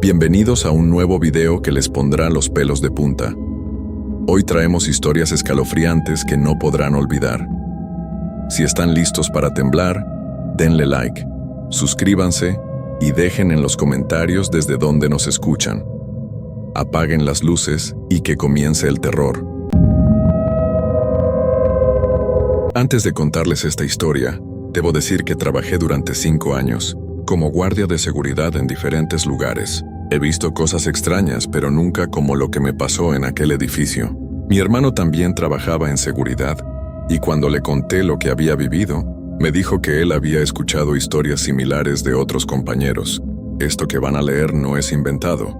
Bienvenidos a un nuevo video que les pondrá los pelos de punta. Hoy traemos historias escalofriantes que no podrán olvidar. Si están listos para temblar, denle like, suscríbanse y dejen en los comentarios desde dónde nos escuchan. Apaguen las luces y que comience el terror. Antes de contarles esta historia, debo decir que trabajé durante 5 años como guardia de seguridad en diferentes lugares. He visto cosas extrañas, pero nunca como lo que me pasó en aquel edificio. Mi hermano también trabajaba en seguridad, y cuando le conté lo que había vivido, me dijo que él había escuchado historias similares de otros compañeros. Esto que van a leer no es inventado.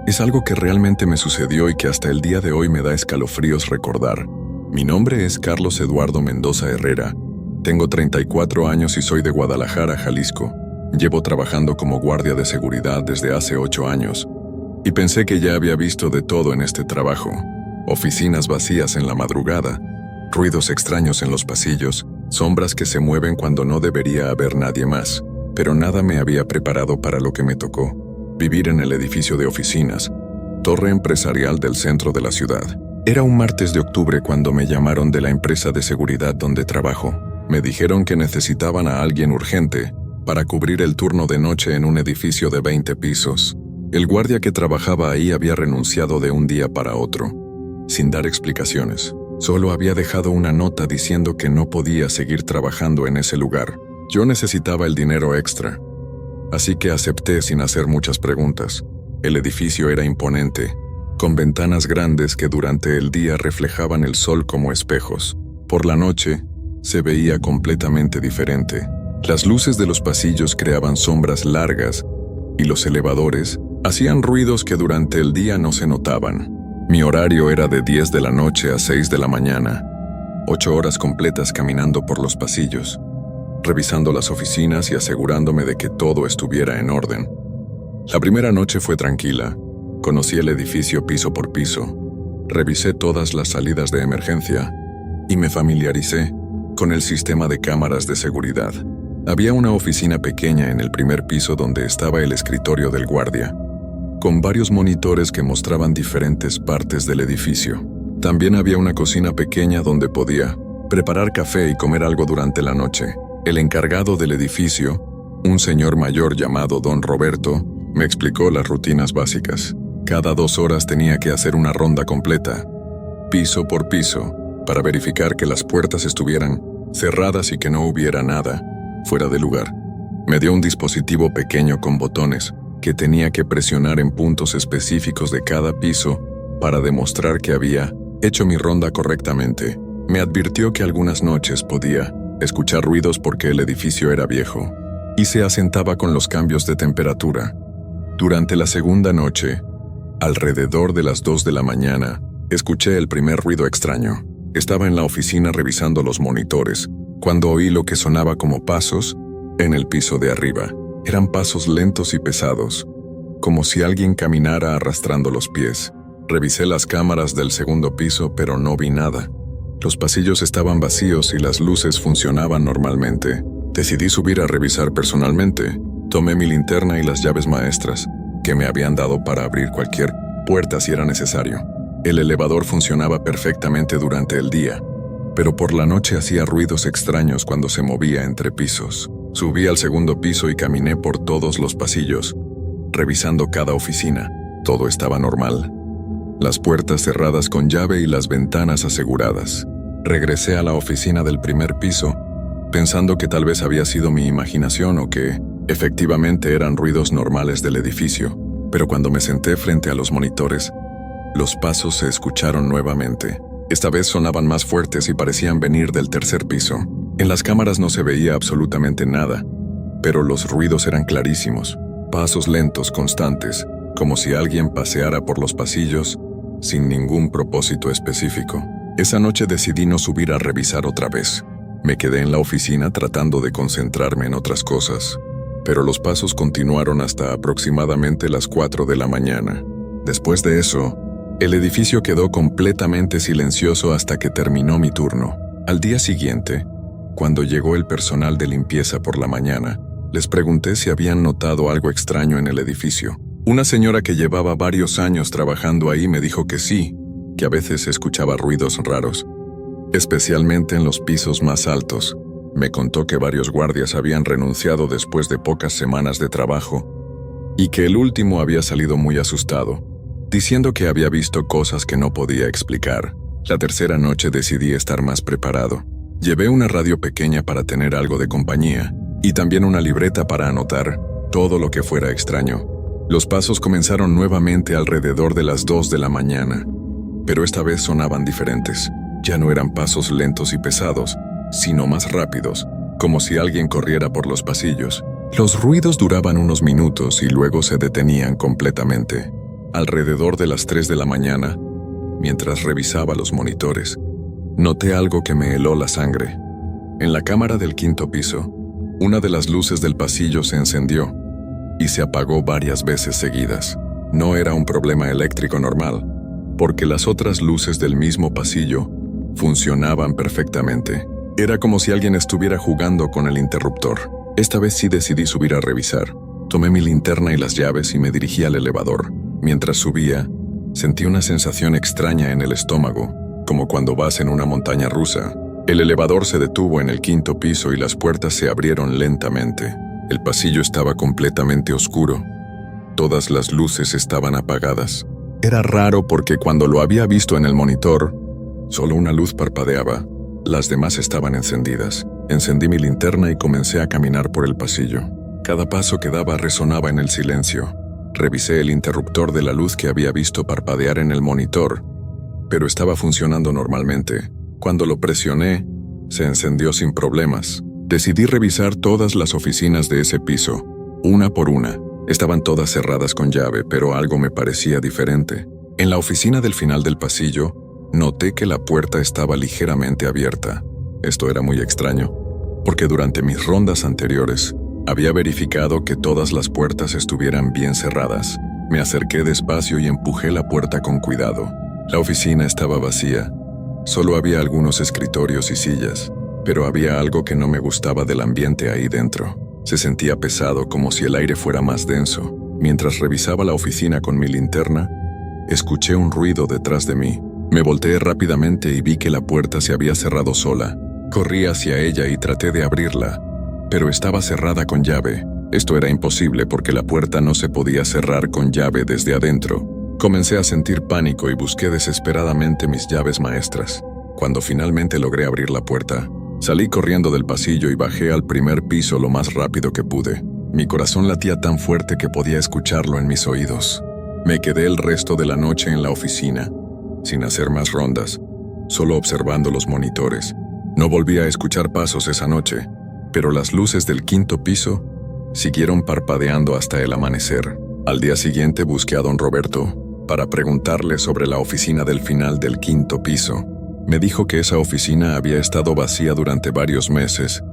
Es algo que realmente me sucedió y que hasta el día de hoy me da escalofríos recordar. Mi nombre es Carlos Eduardo Mendoza Herrera. Tengo 34 años y soy de Guadalajara, Jalisco. Llevo trabajando como guardia de seguridad desde hace 8 años. Y pensé que ya había visto de todo en este trabajo. Oficinas vacías en la madrugada, ruidos extraños en los pasillos, sombras que se mueven cuando no debería haber nadie más. Pero nada me había preparado para lo que me tocó. Vivir en el edificio de oficinas, torre empresarial del centro de la ciudad. Era un martes de octubre cuando me llamaron de la empresa de seguridad donde trabajo. Me dijeron que necesitaban a alguien urgente para cubrir el turno de noche en un edificio de 20 pisos. El guardia que trabajaba ahí había renunciado de un día para otro, sin dar explicaciones. Solo había dejado una nota diciendo que no podía seguir trabajando en ese lugar. Yo necesitaba el dinero extra, así que acepté sin hacer muchas preguntas. El edificio era imponente, con ventanas grandes que durante el día reflejaban el sol como espejos. Por la noche, se veía completamente diferente. Las luces de los pasillos creaban sombras largas y los elevadores hacían ruidos que durante el día no se notaban. Mi horario era de 10 de la noche a 6 de la mañana, 8 horas completas caminando por los pasillos, revisando las oficinas y asegurándome de que todo estuviera en orden. La primera noche fue tranquila. Conocí el edificio piso por piso, revisé todas las salidas de emergencia y me familiaricé con el sistema de cámaras de seguridad. Había una oficina pequeña en el primer piso donde estaba el escritorio del guardia, con varios monitores que mostraban diferentes partes del edificio. También había una cocina pequeña donde podía preparar café y comer algo durante la noche. El encargado del edificio, un señor mayor llamado Don Roberto, me explicó las rutinas básicas. Cada 2 horas tenía que hacer una ronda completa, piso por piso, para verificar que las puertas estuvieran cerradas y que no hubiera nada fuera de lugar. Me dio un dispositivo pequeño con botones que tenía que presionar en puntos específicos de cada piso para demostrar que había hecho mi ronda correctamente. Me advirtió que algunas noches podía escuchar ruidos porque el edificio era viejo y se asentaba con los cambios de temperatura. Durante la segunda noche, alrededor de las 2 de la mañana, escuché el primer ruido extraño. Estaba en la oficina revisando los monitores, cuando oí lo que sonaba como pasos en el piso de arriba. Eran pasos lentos y pesados, como si alguien caminara arrastrando los pies. Revisé las cámaras del segundo piso, pero no vi nada. Los pasillos estaban vacíos y las luces funcionaban normalmente. Decidí subir a revisar personalmente. Tomé mi linterna y las llaves maestras, que me habían dado para abrir cualquier puerta si era necesario. El elevador funcionaba perfectamente durante el día, pero por la noche hacía ruidos extraños cuando se movía entre pisos. Subí al segundo piso y caminé por todos los pasillos, revisando cada oficina. Todo estaba normal. Las puertas cerradas con llave y las ventanas aseguradas. Regresé a la oficina del primer piso, pensando que tal vez había sido mi imaginación o que efectivamente eran ruidos normales del edificio. Pero cuando me senté frente a los monitores, los pasos se escucharon nuevamente. Esta vez sonaban más fuertes y parecían venir del tercer piso. En las cámaras no se veía absolutamente nada, pero los ruidos eran clarísimos. Pasos lentos, constantes, como si alguien paseara por los pasillos sin ningún propósito específico. Esa noche decidí no subir a revisar otra vez. Me quedé en la oficina tratando de concentrarme en otras cosas, pero los pasos continuaron hasta aproximadamente las 4 de la mañana. Después de eso, el edificio quedó completamente silencioso hasta que terminó mi turno. Al día siguiente, cuando llegó el personal de limpieza por la mañana, les pregunté si habían notado algo extraño en el edificio. Una señora que llevaba varios años trabajando ahí me dijo que sí, que a veces escuchaba ruidos raros, especialmente en los pisos más altos. Me contó que varios guardias habían renunciado después de pocas semanas de trabajo y que el último había salido muy asustado, diciendo que había visto cosas que no podía explicar. La tercera noche decidí estar más preparado. Llevé una radio pequeña para tener algo de compañía y también una libreta para anotar todo lo que fuera extraño. Los pasos comenzaron nuevamente alrededor de las 2 de la mañana, pero esta vez sonaban diferentes. Ya no eran pasos lentos y pesados, sino más rápidos, como si alguien corriera por los pasillos. Los ruidos duraban unos minutos y luego se detenían completamente. Alrededor de las 3 de la mañana, mientras revisaba los monitores, noté algo que me heló la sangre. En la cámara del 5º piso, una de las luces del pasillo se encendió y se apagó varias veces seguidas. No era un problema eléctrico normal, porque las otras luces del mismo pasillo funcionaban perfectamente. Era como si alguien estuviera jugando con el interruptor. Esta vez sí decidí subir a revisar. Tomé mi linterna y las llaves y me dirigí al elevador. Mientras subía, sentí una sensación extraña en el estómago, como cuando vas en una montaña rusa. El elevador se detuvo en el 5º piso y las puertas se abrieron lentamente. El pasillo estaba completamente oscuro. Todas las luces estaban apagadas. Era raro porque cuando lo había visto en el monitor, solo una luz parpadeaba. Las demás estaban encendidas. Encendí mi linterna y comencé a caminar por el pasillo. Cada paso que daba resonaba en el silencio. Revisé el interruptor de la luz que había visto parpadear en el monitor, pero estaba funcionando normalmente. Cuando lo presioné, se encendió sin problemas. Decidí revisar todas las oficinas de ese piso, una por una. Estaban todas cerradas con llave, pero algo me parecía diferente. En la oficina del final del pasillo, noté que la puerta estaba ligeramente abierta. Esto era muy extraño, porque durante mis rondas anteriores, había verificado que todas las puertas estuvieran bien cerradas. Me acerqué despacio y empujé la puerta con cuidado. La oficina estaba vacía. Solo había algunos escritorios y sillas, pero había algo que no me gustaba del ambiente ahí dentro. Se sentía pesado, como si el aire fuera más denso. Mientras revisaba la oficina con mi linterna, escuché un ruido detrás de mí. Me volteé rápidamente y vi que la puerta se había cerrado sola. Corrí hacia ella y traté de abrirla, pero estaba cerrada con llave. Esto era imposible porque la puerta no se podía cerrar con llave desde adentro. Comencé a sentir pánico y busqué desesperadamente mis llaves maestras. Cuando finalmente logré abrir la puerta, salí corriendo del pasillo y bajé al primer piso lo más rápido que pude. Mi corazón latía tan fuerte que podía escucharlo en mis oídos. Me quedé el resto de la noche en la oficina, sin hacer más rondas, solo observando los monitores. No volví a escuchar pasos esa noche, pero las luces del 5º piso siguieron parpadeando hasta el amanecer. Al día siguiente busqué a don Roberto para preguntarle sobre la oficina del final del 5º piso. Me dijo que esa oficina había estado vacía durante varios meses,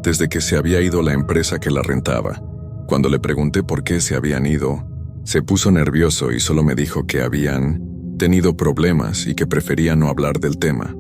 desde que se había ido la empresa que la rentaba. Cuando le pregunté por qué se habían ido, se puso nervioso y solo me dijo que habían tenido problemas y que prefería no hablar del tema.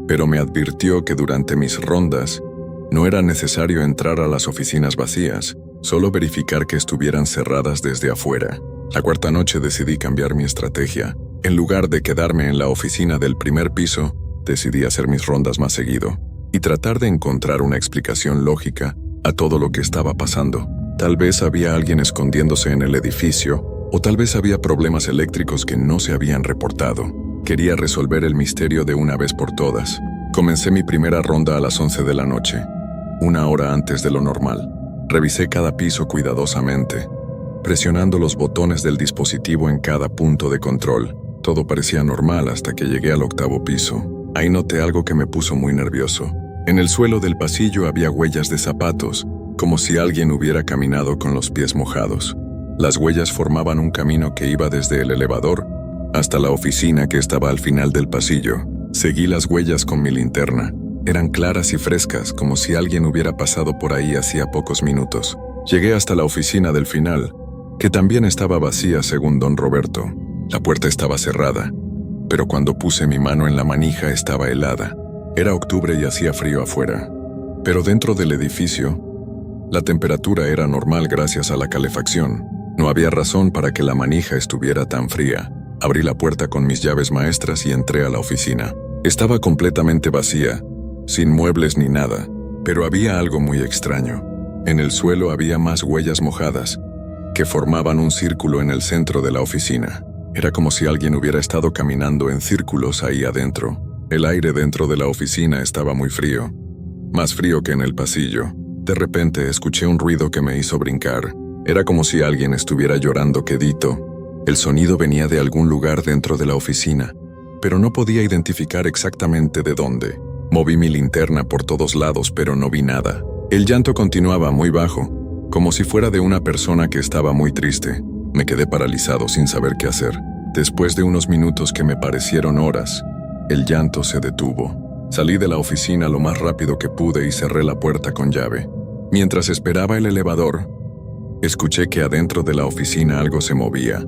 Pero me advirtió que durante mis rondas no era necesario entrar a las oficinas vacías, solo verificar que estuvieran cerradas desde afuera. La cuarta noche decidí cambiar mi estrategia. En lugar de quedarme en la oficina del primer piso, decidí hacer mis rondas más seguido y tratar de encontrar una explicación lógica a todo lo que estaba pasando. Tal vez había alguien escondiéndose en el edificio, o tal vez había problemas eléctricos que no se habían reportado. Quería resolver el misterio de una vez por todas. Comencé mi primera ronda a las 11 de la noche, una hora antes de lo normal. Revisé cada piso cuidadosamente, presionando los botones del dispositivo en cada punto de control. Todo parecía normal hasta que llegué al 8º piso. Ahí noté algo que me puso muy nervioso. En el suelo del pasillo había huellas de zapatos, como si alguien hubiera caminado con los pies mojados. Las huellas formaban un camino que iba desde el elevador hasta la oficina que estaba al final del pasillo. Seguí las huellas con mi linterna. Eran claras y frescas, como si alguien hubiera pasado por ahí hacía pocos minutos. Llegué hasta la oficina del final, que también estaba vacía según don Roberto. La puerta estaba cerrada, pero cuando puse mi mano en la manija estaba helada. Era octubre y hacía frío afuera, pero dentro del edificio, la temperatura era normal gracias a la calefacción. No había razón para que la manija estuviera tan fría. Abrí la puerta con mis llaves maestras y entré a la oficina. Estaba completamente vacía, sin muebles ni nada, pero había algo muy extraño. En el suelo había más huellas mojadas, que formaban un círculo en el centro de la oficina. Era como si alguien hubiera estado caminando en círculos ahí adentro. El aire dentro de la oficina estaba muy frío, más frío que en el pasillo. De repente escuché un ruido que me hizo brincar. Era como si alguien estuviera llorando quedito. El sonido venía de algún lugar dentro de la oficina, pero no podía identificar exactamente de dónde. Moví mi linterna por todos lados, pero no vi nada. El llanto continuaba muy bajo, como si fuera de una persona que estaba muy triste. Me quedé paralizado sin saber qué hacer. Después de unos minutos que me parecieron horas, el llanto se detuvo. Salí de la oficina lo más rápido que pude y cerré la puerta con llave. Mientras esperaba el elevador, escuché que adentro de la oficina algo se movía,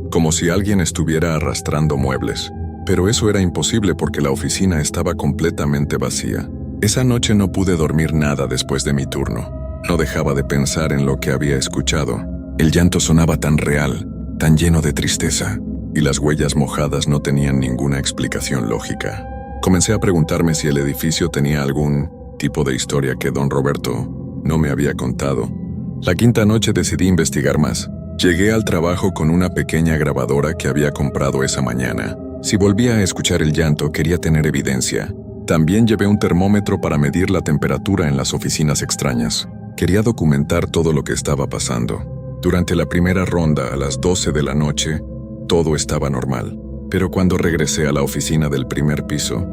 como si alguien estuviera arrastrando muebles. Pero eso era imposible porque la oficina estaba completamente vacía. Esa noche no pude dormir nada después de mi turno. No dejaba de pensar en lo que había escuchado. El llanto sonaba tan real, tan lleno de tristeza, y las huellas mojadas no tenían ninguna explicación lógica. Comencé a preguntarme si el edificio tenía algún tipo de historia que don Roberto no me había contado. La quinta noche decidí investigar más. Llegué al trabajo con una pequeña grabadora que había comprado esa mañana. Si volvía a escuchar el llanto, quería tener evidencia. También llevé un termómetro para medir la temperatura en las oficinas extrañas. Quería documentar todo lo que estaba pasando. Durante la primera ronda, a las 12 de la noche, todo estaba normal. Pero cuando regresé a la oficina del primer piso,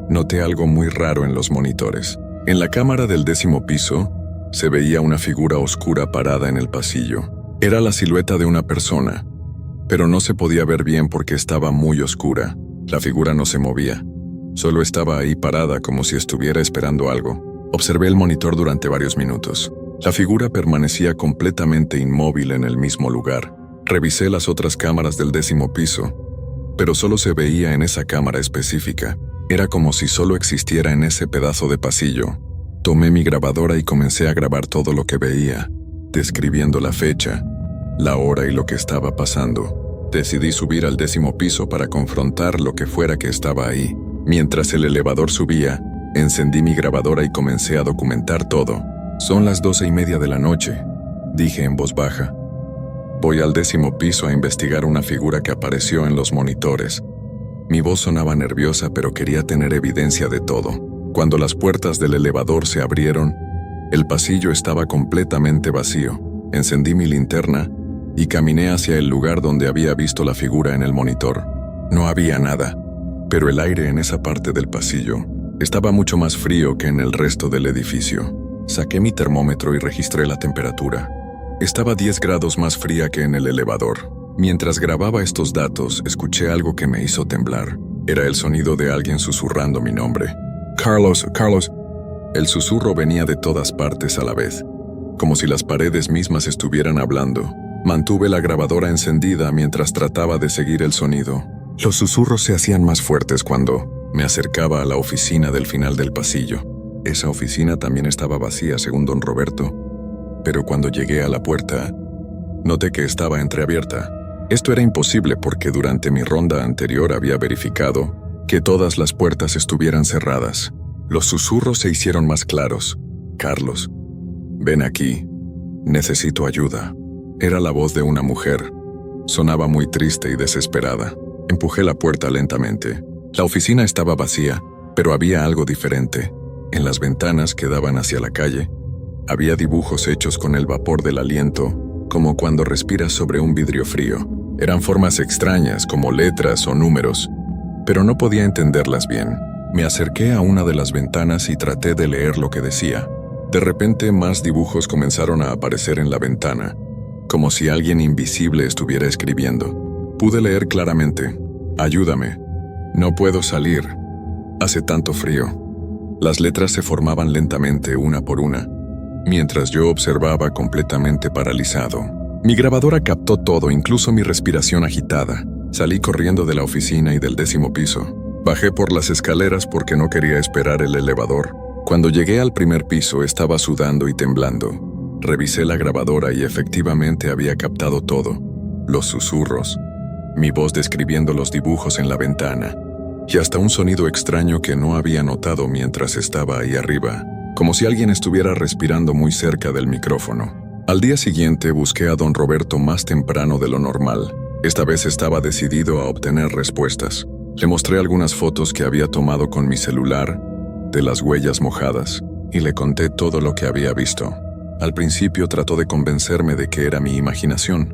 noté algo muy raro en los monitores. En la cámara del 10º piso, se veía una figura oscura parada en el pasillo. Era la silueta de una persona, pero no se podía ver bien porque estaba muy oscura. La figura no se movía, solo estaba ahí parada como si estuviera esperando algo. Observé el monitor durante varios minutos. La figura permanecía completamente inmóvil en el mismo lugar. Revisé las otras cámaras del 10º piso, pero solo se veía en esa cámara específica. Era como si solo existiera en ese pedazo de pasillo. Tomé mi grabadora y comencé a grabar todo lo que veía, describiendo la fecha, la hora y lo que estaba pasando. Decidí subir al 10º piso para confrontar lo que fuera que estaba ahí. Mientras el elevador subía, encendí mi grabadora y comencé a documentar todo. Son las 12:30 de la noche, dije en voz baja. Voy al 10º piso a investigar una figura que apareció en los monitores. Mi voz sonaba nerviosa, pero quería tener evidencia de todo. Cuando las puertas del elevador se abrieron, el pasillo estaba completamente vacío. Encendí mi linterna y caminé hacia el lugar donde había visto la figura en el monitor. No había nada, pero el aire en esa parte del pasillo estaba mucho más frío que en el resto del edificio. Saqué mi termómetro y registré la temperatura. Estaba 10 grados más fría que en el elevador. Mientras grababa estos datos, escuché algo que me hizo temblar. Era el sonido de alguien susurrando mi nombre. Carlos, Carlos. El susurro venía de todas partes a la vez, como si las paredes mismas estuvieran hablando. Mantuve la grabadora encendida mientras trataba de seguir el sonido. Los susurros se hacían más fuertes cuando me acercaba a la oficina del final del pasillo. Esa oficina también estaba vacía, según don Roberto, pero cuando llegué a la puerta, noté que estaba entreabierta. Esto era imposible porque durante mi ronda anterior había verificado que todas las puertas estuvieran cerradas. Los susurros se hicieron más claros. Carlos, ven aquí. Necesito ayuda. Era la voz de una mujer. Sonaba muy triste y desesperada. Empujé la puerta lentamente. La oficina estaba vacía, pero había algo diferente. En las ventanas que daban hacia la calle, había dibujos hechos con el vapor del aliento, como cuando respiras sobre un vidrio frío. Eran formas extrañas, como letras o números, pero no podía entenderlas bien. Me acerqué a una de las ventanas y traté de leer lo que decía. De repente, más dibujos comenzaron a aparecer en la ventana, como si alguien invisible estuviera escribiendo. Pude leer claramente: ayúdame, no puedo salir, hace tanto frío. Las letras se formaban lentamente una por una, mientras yo observaba completamente paralizado. Mi grabadora captó todo, incluso mi respiración agitada. Salí corriendo de la oficina y del 10º piso. Bajé por las escaleras porque no quería esperar el elevador. Cuando llegué al primer piso estaba sudando y temblando. Revisé la grabadora y efectivamente había captado todo. Los susurros, mi voz describiendo los dibujos en la ventana, y hasta un sonido extraño que no había notado mientras estaba ahí arriba, como si alguien estuviera respirando muy cerca del micrófono. Al día siguiente busqué a don Roberto más temprano de lo normal. Esta vez estaba decidido a obtener respuestas. Le mostré algunas fotos que había tomado con mi celular, de las huellas mojadas, y le conté todo lo que había visto. Al principio trató de convencerme de que era mi imaginación,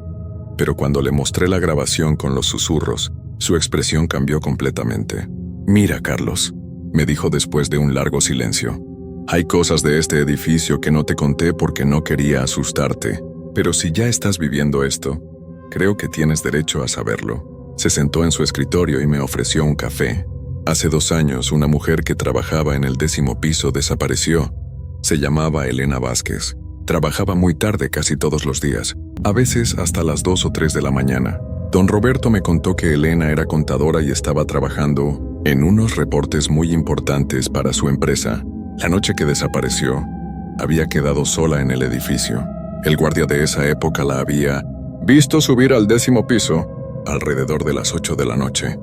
pero cuando le mostré la grabación con los susurros, su expresión cambió completamente. «Mira, Carlos», me dijo después de un largo silencio. «Hay cosas de este edificio que no te conté porque no quería asustarte, pero si ya estás viviendo esto, creo que tienes derecho a saberlo». Se sentó en su escritorio y me ofreció un café. Hace 2 años, una mujer que trabajaba en el 10º piso desapareció. Se llamaba Elena Vázquez. Trabajaba muy tarde casi todos los días, a veces hasta las 2 o 3 de la mañana. Don Roberto me contó que Elena era contadora y estaba trabajando en unos reportes muy importantes para su empresa. La noche que desapareció, había quedado sola en el edificio. El guardia de esa época la había visto subir al 10º piso alrededor de las 8 de la noche,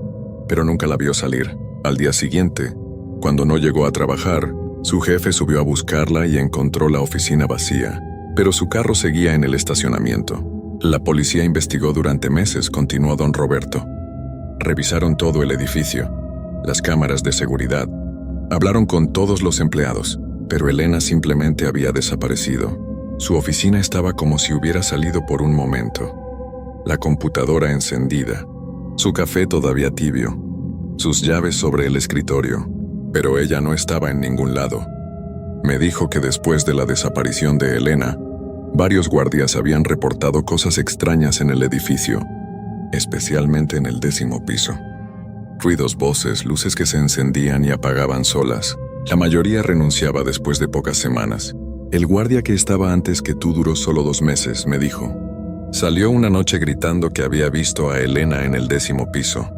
pero nunca la vio salir. Al día siguiente, cuando no llegó a trabajar, su jefe subió a buscarla y encontró la oficina vacía, pero su carro seguía en el estacionamiento. La policía investigó durante meses, continuó don Roberto. Revisaron todo el edificio, las cámaras de seguridad. Hablaron con todos los empleados, pero Elena simplemente había desaparecido. Su oficina estaba como si hubiera salido por un momento. La computadora encendida, su café todavía tibio, sus llaves sobre el escritorio, pero ella no estaba en ningún lado. Me dijo que después de la desaparición de Elena, varios guardias habían reportado cosas extrañas en el edificio, especialmente en el 10º piso. Ruidos, voces, luces que se encendían y apagaban solas. La mayoría renunciaba después de pocas semanas. El guardia que estaba antes que tú duró solo 2 meses, me dijo. Salió una noche gritando que había visto a Elena en el 10º piso,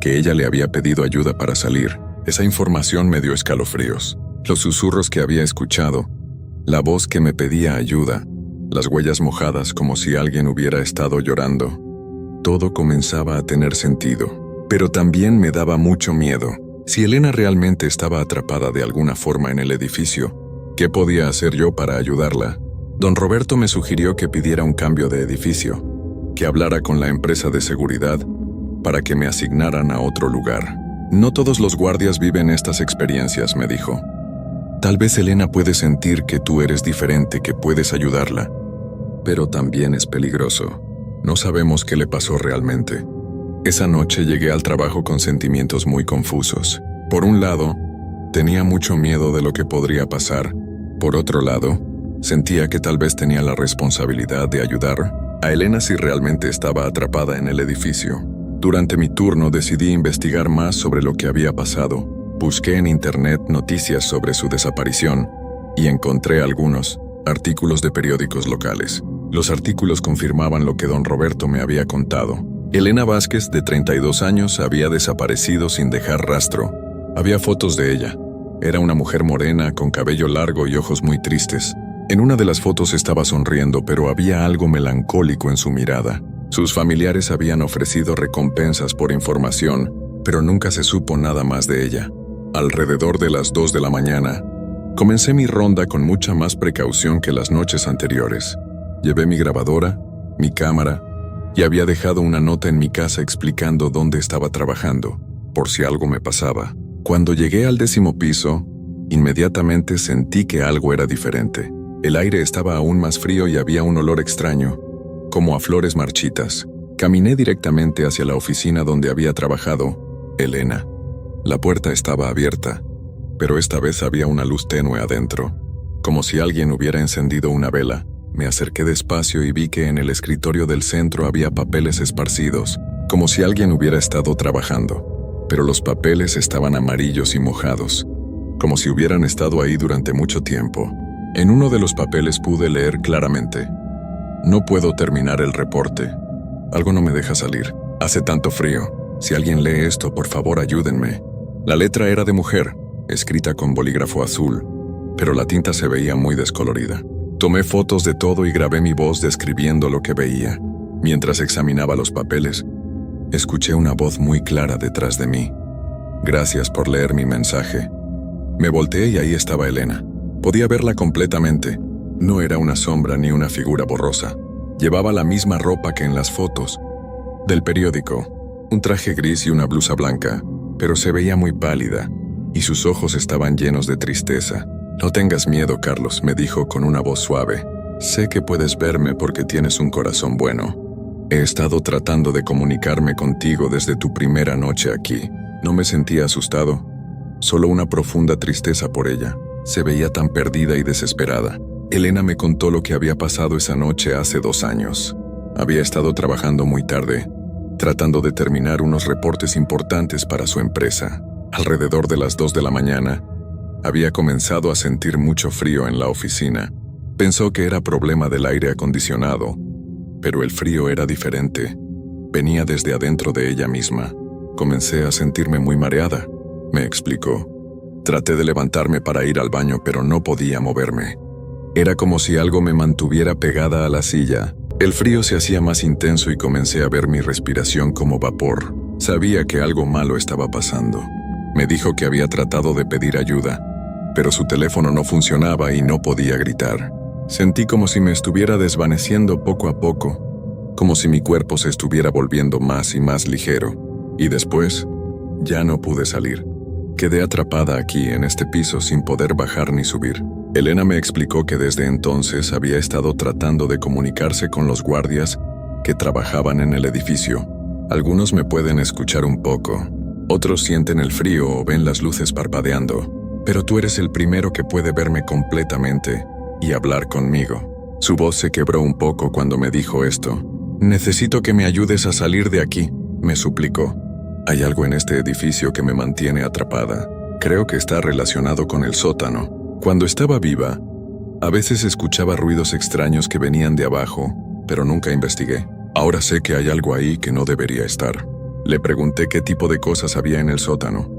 que ella le había pedido ayuda para salir. Esa información me dio escalofríos. Los susurros que había escuchado, la voz que me pedía ayuda, las huellas mojadas como si alguien hubiera estado llorando. Todo comenzaba a tener sentido, pero también me daba mucho miedo. Si Elena realmente estaba atrapada de alguna forma en el edificio, ¿qué podía hacer yo para ayudarla? Don Roberto me sugirió que pidiera un cambio de edificio, que hablara con la empresa de seguridad para que me asignaran a otro lugar. No todos los guardias viven estas experiencias, me dijo. Tal vez Elena puede sentir que tú eres diferente, que puedes ayudarla, pero también es peligroso. No sabemos qué le pasó realmente. Esa noche llegué al trabajo con sentimientos muy confusos. Por un lado, tenía mucho miedo de lo que podría pasar. Por otro lado, sentía que tal vez tenía la responsabilidad de ayudar a Elena si realmente estaba atrapada en el edificio. Durante mi turno decidí investigar más sobre lo que había pasado. Busqué en internet noticias sobre su desaparición y encontré algunos artículos de periódicos locales. Los artículos confirmaban lo que don Roberto me había contado. Elena Vázquez, de 32 años, había desaparecido sin dejar rastro. Había fotos de ella. Era una mujer morena, con cabello largo y ojos muy tristes. En una de las fotos estaba sonriendo, pero había algo melancólico en su mirada. Sus familiares habían ofrecido recompensas por información, pero nunca se supo nada más de ella. Alrededor de las 2 de la mañana, comencé mi ronda con mucha más precaución que las noches anteriores. Llevé mi grabadora, mi cámara, y había dejado una nota en mi casa explicando dónde estaba trabajando, por si algo me pasaba. Cuando llegué al 10º piso, inmediatamente sentí que algo era diferente. El aire estaba aún más frío y había un olor extraño, como a flores marchitas. Caminé directamente hacia la oficina donde había trabajado Elena. La puerta estaba abierta, pero esta vez había una luz tenue adentro, como si alguien hubiera encendido una vela. Me acerqué despacio y vi que en el escritorio del centro había papeles esparcidos, como si alguien hubiera estado trabajando. Pero los papeles estaban amarillos y mojados, como si hubieran estado ahí durante mucho tiempo. En uno de los papeles pude leer claramente: no puedo terminar el reporte. Algo no me deja salir. Hace tanto frío. Si alguien lee esto, por favor ayúdenme. La letra era de mujer, escrita con bolígrafo azul, pero la tinta se veía muy descolorida. Tomé fotos de todo y grabé mi voz describiendo lo que veía. Mientras examinaba los papeles, escuché una voz muy clara detrás de mí. Gracias por leer mi mensaje. Me volteé y ahí estaba Elena. Podía verla completamente. No era una sombra ni una figura borrosa. Llevaba la misma ropa que en las fotos del periódico, un traje gris y una blusa blanca, pero se veía muy pálida, y sus ojos estaban llenos de tristeza. No tengas miedo, Carlos, me dijo con una voz suave. Sé que puedes verme porque tienes un corazón bueno. He estado tratando de comunicarme contigo desde tu primera noche aquí. No me sentía asustado, solo una profunda tristeza por ella. Se veía tan perdida y desesperada. Elena me contó lo que había pasado esa noche hace 2 años. Había estado trabajando muy tarde, tratando de terminar unos reportes importantes para su empresa. Alrededor de las 2 de la mañana, había comenzado a sentir mucho frío en la oficina. Pensó que era problema del aire acondicionado, pero el frío era diferente. Venía desde adentro de ella misma. Comencé a sentirme muy mareada, me explicó. Traté de levantarme para ir al baño, pero no podía moverme. Era como si algo me mantuviera pegada a la silla. El frío se hacía más intenso y comencé a ver mi respiración como vapor. Sabía que algo malo estaba pasando. Me dijo que había tratado de pedir ayuda, pero su teléfono no funcionaba y no podía gritar. Sentí como si me estuviera desvaneciendo poco a poco, como si mi cuerpo se estuviera volviendo más y más ligero. Y después, ya no pude salir. Quedé atrapada aquí en este piso sin poder bajar ni subir. Elena me explicó que desde entonces había estado tratando de comunicarse con los guardias que trabajaban en el edificio. Algunos me pueden escuchar un poco, otros sienten el frío o ven las luces parpadeando, pero tú eres el primero que puede verme completamente y hablar conmigo. Su voz se quebró un poco cuando me dijo esto. Necesito que me ayudes a salir de aquí, me suplicó. Hay algo en este edificio que me mantiene atrapada. Creo que está relacionado con el sótano. Cuando estaba viva, a veces escuchaba ruidos extraños que venían de abajo, pero nunca investigué. Ahora sé que hay algo ahí que no debería estar. Le pregunté qué tipo de cosas había en el sótano.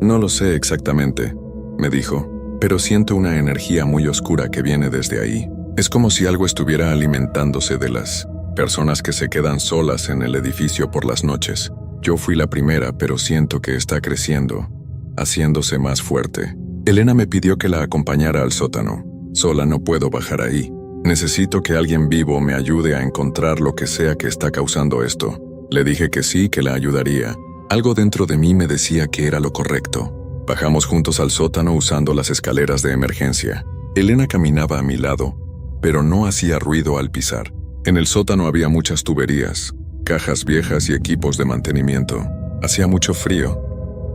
No lo sé exactamente, me dijo, pero siento una energía muy oscura que viene desde ahí. Es como si algo estuviera alimentándose de las personas que se quedan solas en el edificio por las noches. Yo fui la primera, pero siento que está creciendo, haciéndose más fuerte. Elena me pidió que la acompañara al sótano. Sola no puedo bajar ahí. Necesito que alguien vivo me ayude a encontrar lo que sea que está causando esto. Le dije que sí, que la ayudaría. Algo dentro de mí me decía que era lo correcto. Bajamos juntos al sótano usando las escaleras de emergencia. Elena caminaba a mi lado, pero no hacía ruido al pisar. En el sótano había muchas tuberías, cajas viejas y equipos de mantenimiento. Hacía mucho frío,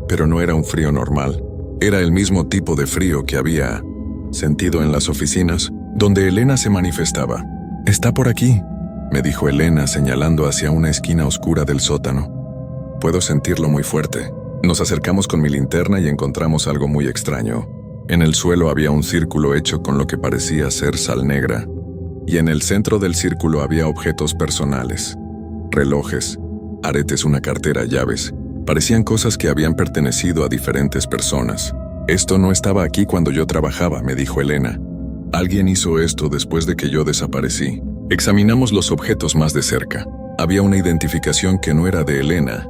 pero no era un frío normal. Era el mismo tipo de frío que había sentido en las oficinas, donde Elena se manifestaba. «Está por aquí», me dijo Elena señalando hacia una esquina oscura del sótano. «Puedo sentirlo muy fuerte». Nos acercamos con mi linterna y encontramos algo muy extraño. En el suelo había un círculo hecho con lo que parecía ser sal negra, y en el centro del círculo había objetos personales. Relojes, aretes, una cartera, llaves. Parecían cosas que habían pertenecido a diferentes personas. «Esto no estaba aquí cuando yo trabajaba», me dijo Elena. «Alguien hizo esto después de que yo desaparecí». Examinamos los objetos más de cerca. Había una identificación que no era de Elena,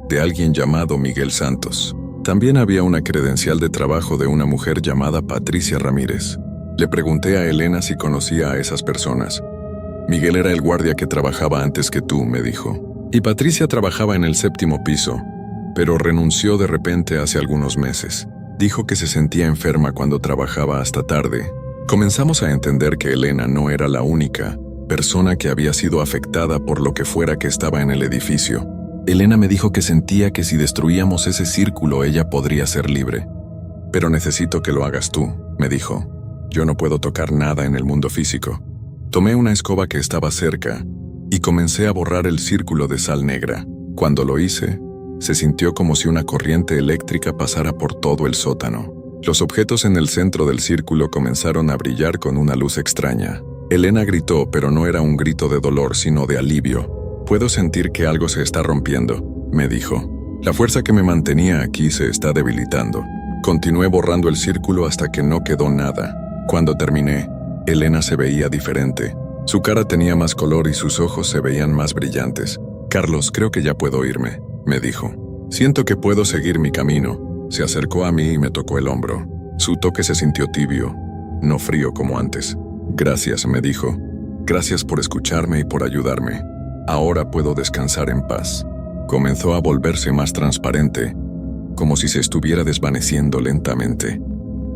de alguien llamado Miguel Santos. También había una credencial de trabajo de una mujer llamada Patricia Ramírez. Le pregunté a Elena si conocía a esas personas. «Miguel era el guardia que trabajaba antes que tú», me dijo. «Y Patricia trabajaba en el 7º piso, pero renunció de repente hace algunos meses. Dijo que se sentía enferma cuando trabajaba hasta tarde». Comenzamos a entender que Elena no era la única persona que había sido afectada por lo que fuera que estaba en el edificio. Elena me dijo que sentía que si destruíamos ese círculo ella podría ser libre. «Pero necesito que lo hagas tú», me dijo. «Yo no puedo tocar nada en el mundo físico». Tomé una escoba que estaba cerca y comencé a borrar el círculo de sal negra. Cuando lo hice, se sintió como si una corriente eléctrica pasara por todo el sótano. Los objetos en el centro del círculo comenzaron a brillar con una luz extraña. Elena gritó, pero no era un grito de dolor, sino de alivio. «Puedo sentir que algo se está rompiendo», me dijo. «La fuerza que me mantenía aquí se está debilitando». Continué borrando el círculo hasta que no quedó nada. Cuando terminé, Elena se veía diferente. Su cara tenía más color y sus ojos se veían más brillantes. «Carlos, creo que ya puedo irme», me dijo. «Siento que puedo seguir mi camino». Se acercó a mí y me tocó el hombro. Su toque se sintió tibio, no frío como antes. «Gracias», me dijo. «Gracias por escucharme y por ayudarme. Ahora puedo descansar en paz». Comenzó a volverse más transparente, como si se estuviera desvaneciendo lentamente.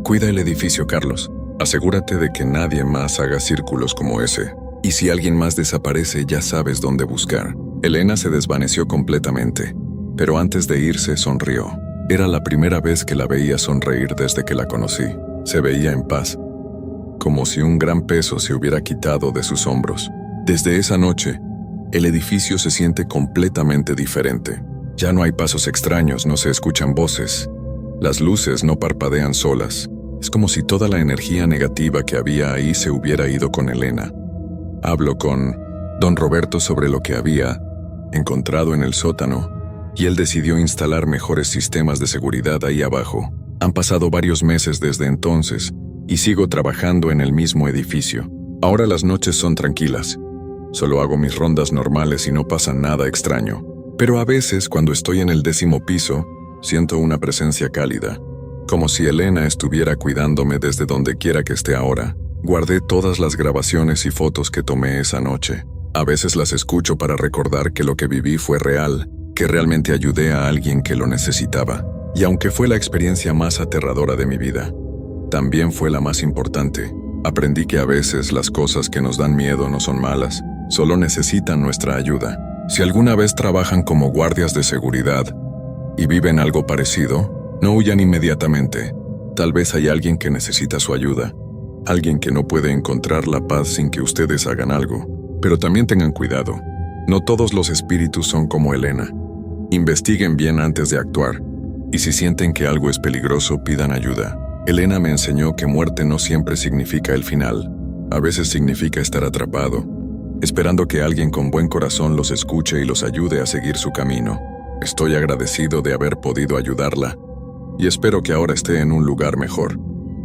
«Cuida el edificio, Carlos. Asegúrate de que nadie más haga círculos como ese. Y si alguien más desaparece, ya sabes dónde buscar». Elena se desvaneció completamente, pero antes de irse sonrió. Era la primera vez que la veía sonreír desde que la conocí. Se veía en paz, como si un gran peso se hubiera quitado de sus hombros. Desde esa noche, el edificio se siente completamente diferente. Ya no hay pasos extraños, no se escuchan voces. Las luces no parpadean solas. Es como si toda la energía negativa que había ahí se hubiera ido con Elena. Hablo con don Roberto sobre lo que había encontrado en el sótano, y él decidió instalar mejores sistemas de seguridad ahí abajo. Han pasado varios meses desde entonces, y sigo trabajando en el mismo edificio. Ahora las noches son tranquilas. Solo hago mis rondas normales y no pasa nada extraño. Pero a veces, cuando estoy en el 10º piso, siento una presencia cálida, como si Elena estuviera cuidándome desde donde quiera que esté ahora. Guardé todas las grabaciones y fotos que tomé esa noche. A veces las escucho para recordar que lo que viví fue real, que realmente ayudé a alguien que lo necesitaba. Y aunque fue la experiencia más aterradora de mi vida, también fue la más importante. Aprendí que a veces las cosas que nos dan miedo no son malas, solo necesitan nuestra ayuda. Si alguna vez trabajan como guardias de seguridad y viven algo parecido, no huyan inmediatamente. Tal vez hay alguien que necesita su ayuda, alguien que no puede encontrar la paz sin que ustedes hagan algo. Pero también tengan cuidado. No todos los espíritus son como Elena. Investiguen bien antes de actuar, y si sienten que algo es peligroso, pidan ayuda. Elena me enseñó que muerte no siempre significa el final. A veces significa estar atrapado, esperando que alguien con buen corazón los escuche y los ayude a seguir su camino. Estoy agradecido de haber podido ayudarla, y espero que ahora esté en un lugar mejor,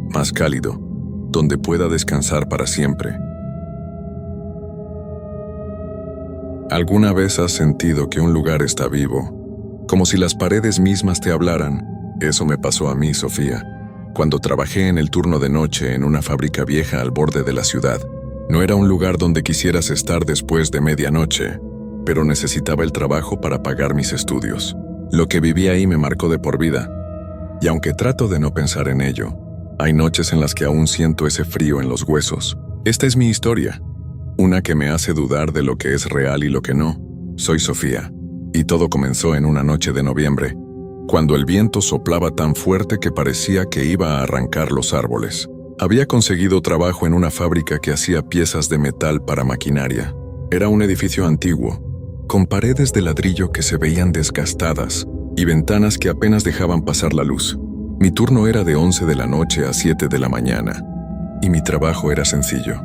más cálido, donde pueda descansar para siempre. ¿Alguna vez has sentido que un lugar está vivo? Como si las paredes mismas te hablaran. Eso me pasó a mí, Sofía, cuando trabajé en el turno de noche en una fábrica vieja al borde de la ciudad. No era un lugar donde quisieras estar después de medianoche, pero necesitaba el trabajo para pagar mis estudios. Lo que viví ahí me marcó de por vida. Y aunque trato de no pensar en ello, hay noches en las que aún siento ese frío en los huesos. Esta es mi historia. Una que me hace dudar de lo que es real y lo que no. Soy Sofía, y todo comenzó en una noche de noviembre, cuando el viento soplaba tan fuerte que parecía que iba a arrancar los árboles. Había conseguido trabajo en una fábrica que hacía piezas de metal para maquinaria. Era un edificio antiguo, con paredes de ladrillo que se veían desgastadas y ventanas que apenas dejaban pasar la luz. Mi turno era de 11 de la noche a 7 de la mañana, y mi trabajo era sencillo: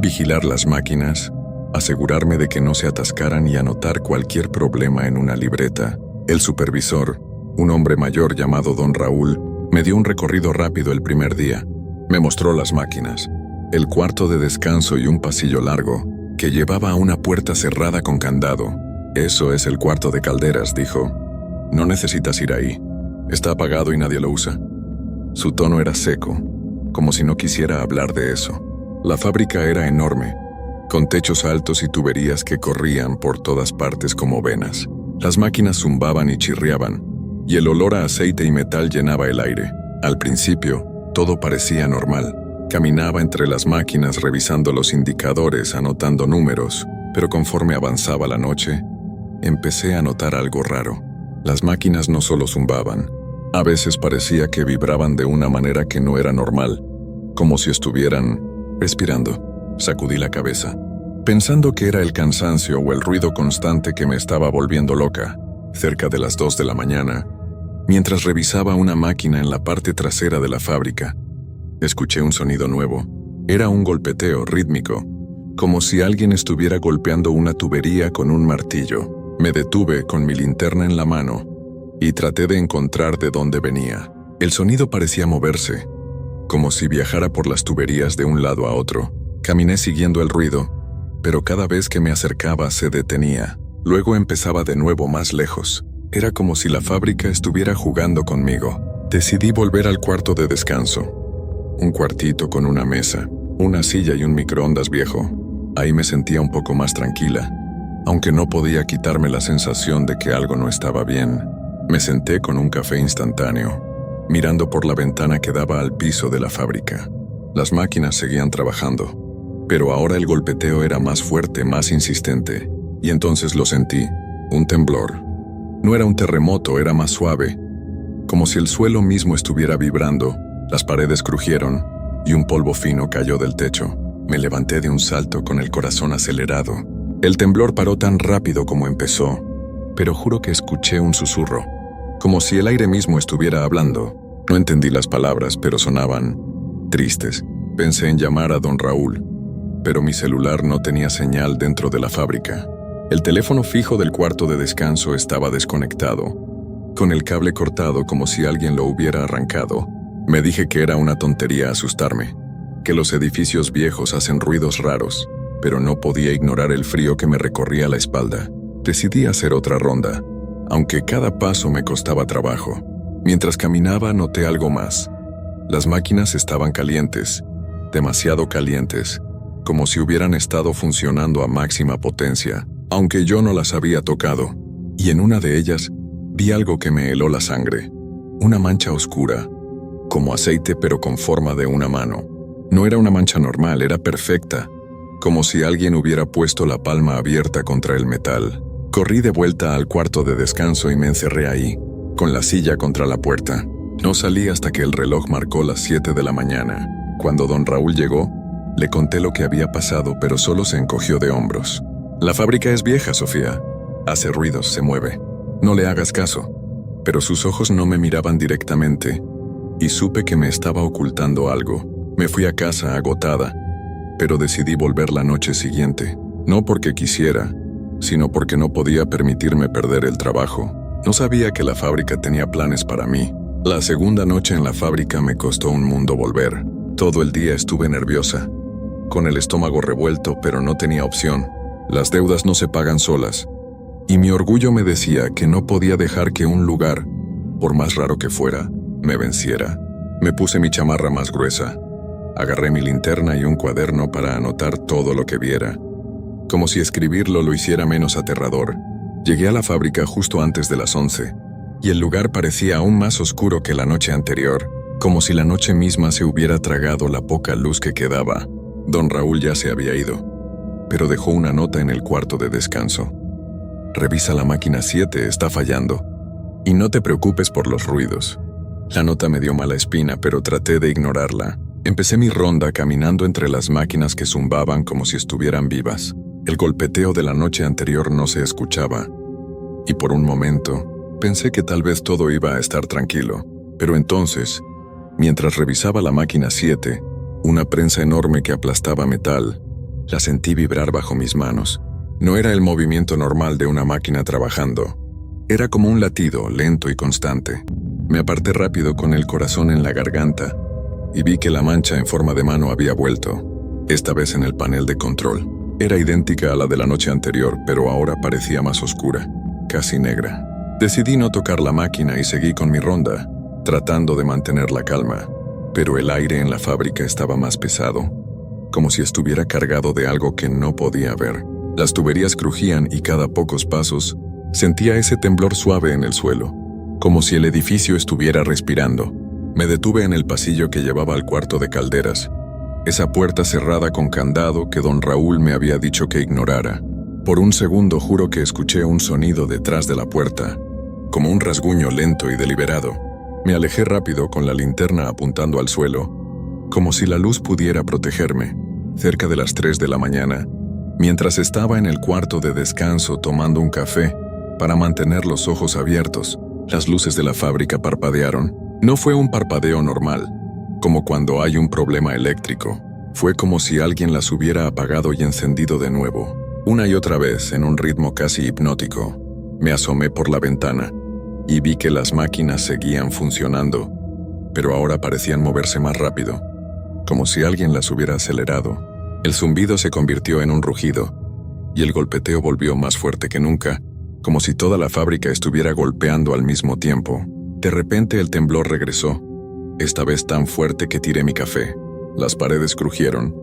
vigilar las máquinas, asegurarme de que no se atascaran y anotar cualquier problema en una libreta. El supervisor, un hombre mayor llamado don Raúl, me dio un recorrido rápido el primer día. Me mostró las máquinas, el cuarto de descanso y un pasillo largo que llevaba a una puerta cerrada con candado. «Eso es el cuarto de calderas», dijo. «No necesitas ir ahí. Está apagado y nadie lo usa». Su tono era seco, como si no quisiera hablar de eso. La fábrica era enorme, con techos altos y tuberías que corrían por todas partes como venas. Las máquinas zumbaban y chirriaban, y el olor a aceite y metal llenaba el aire. Al principio, todo parecía normal. Caminaba entre las máquinas revisando los indicadores, anotando números, pero conforme avanzaba la noche, empecé a notar algo raro. Las máquinas no solo zumbaban, a veces parecía que vibraban de una manera que no era normal, como si estuvieran respirando. Sacudí la cabeza, pensando que era el cansancio o el ruido constante que me estaba volviendo loca. Cerca de las 2 de la mañana, mientras revisaba una máquina en la parte trasera de la fábrica, escuché un sonido nuevo. Era un golpeteo rítmico, como si alguien estuviera golpeando una tubería con un martillo. Me detuve con mi linterna en la mano y traté de encontrar de dónde venía. El sonido parecía moverse, como si viajara por las tuberías de un lado a otro. Caminé siguiendo el ruido, pero cada vez que me acercaba se detenía. Luego empezaba de nuevo más lejos. Era como si la fábrica estuviera jugando conmigo. Decidí volver al cuarto de descanso. Un cuartito con una mesa, una silla y un microondas viejo. Ahí me sentía un poco más tranquila, aunque no podía quitarme la sensación de que algo no estaba bien. Me senté con un café instantáneo, mirando por la ventana que daba al piso de la fábrica. Las máquinas seguían trabajando, pero ahora el golpeteo era más fuerte, más insistente, y entonces lo sentí, un temblor. No era un terremoto, era más suave, como si el suelo mismo estuviera vibrando. Las paredes crujieron y un polvo fino cayó del techo. Me levanté de un salto con el corazón acelerado. El temblor paró tan rápido como empezó, pero juro que escuché un susurro, como si el aire mismo estuviera hablando. No entendí las palabras, pero sonaban tristes. Pensé en llamar a don Raúl, pero mi celular no tenía señal dentro de la fábrica. El teléfono fijo del cuarto de descanso estaba desconectado, con el cable cortado como si alguien lo hubiera arrancado. Me dije que era una tontería asustarme, que los edificios viejos hacen ruidos raros, pero no podía ignorar el frío que me recorría la espalda. Decidí hacer otra ronda, aunque cada paso me costaba trabajo. Mientras caminaba noté algo más. Las máquinas estaban calientes, demasiado calientes, como si hubieran estado funcionando a máxima potencia, aunque yo no las había tocado. Y en una de ellas vi algo que me heló la sangre. Una mancha oscura, como aceite pero con forma de una mano. No era una mancha normal, era perfecta, como si alguien hubiera puesto la palma abierta contra el metal. Corrí de vuelta al cuarto de descanso y me encerré ahí, con la silla contra la puerta. No salí hasta que el reloj marcó las 7 de la mañana. Cuando don Raúl llegó, le conté lo que había pasado, pero solo se encogió de hombros. La fábrica es vieja, Sofía. Hace ruidos, se mueve. No le hagas caso. Pero sus ojos no me miraban directamente, y supe que me estaba ocultando algo. Me fui a casa agotada, pero decidí volver la noche siguiente. No porque quisiera, sino porque no podía permitirme perder el trabajo. No sabía que la fábrica tenía planes para mí. La segunda noche en la fábrica me costó un mundo volver. Todo el día estuve nerviosa, con el estómago revuelto, pero no tenía opción. Las deudas no se pagan solas, y mi orgullo me decía que no podía dejar que un lugar, por más raro que fuera, me venciera. Me puse mi chamarra más gruesa, agarré mi linterna y un cuaderno para anotar todo lo que viera, como si escribirlo lo hiciera menos aterrador. Llegué a la fábrica justo antes de las 11, y el lugar parecía aún más oscuro que la noche anterior, como si la noche misma se hubiera tragado la poca luz que quedaba. Don Raúl ya se había ido, pero dejó una nota en el cuarto de descanso. Revisa la máquina 7, está fallando. Y no te preocupes por los ruidos. La nota me dio mala espina, pero traté de ignorarla. Empecé mi ronda caminando entre las máquinas que zumbaban como si estuvieran vivas. El golpeteo de la noche anterior no se escuchaba, y por un momento pensé que tal vez todo iba a estar tranquilo. Pero entonces, mientras revisaba la máquina 7, una prensa enorme que aplastaba metal, la sentí vibrar bajo mis manos. No era el movimiento normal de una máquina trabajando. Era como un latido, lento y constante. Me aparté rápido con el corazón en la garganta y vi que la mancha en forma de mano había vuelto, esta vez en el panel de control. Era idéntica a la de la noche anterior, pero ahora parecía más oscura, casi negra. Decidí no tocar la máquina y seguí con mi ronda, tratando de mantener la calma, pero el aire en la fábrica estaba más pesado, como si estuviera cargado de algo que no podía ver. Las tuberías crujían y cada pocos pasos sentía ese temblor suave en el suelo, como si el edificio estuviera respirando. Me detuve en el pasillo que llevaba al cuarto de calderas, esa puerta cerrada con candado que don Raúl me había dicho que ignorara. Por un segundo juro que escuché un sonido detrás de la puerta, como un rasguño lento y deliberado. Me alejé rápido con la linterna apuntando al suelo, como si la luz pudiera protegerme. Cerca de las 3 de la mañana, mientras estaba en el cuarto de descanso tomando un café para mantener los ojos abiertos, las luces de la fábrica parpadearon. No fue un parpadeo normal, como cuando hay un problema eléctrico. Fue como si alguien las hubiera apagado y encendido de nuevo, una y otra vez en un ritmo casi hipnótico. Me asomé por la ventana y vi que las máquinas seguían funcionando, pero ahora parecían moverse más rápido, como si alguien las hubiera acelerado. El zumbido se convirtió en un rugido, y el golpeteo volvió más fuerte que nunca, como si toda la fábrica estuviera golpeando al mismo tiempo. De repente el temblor regresó, esta vez tan fuerte que tiré mi café. Las paredes crujieron,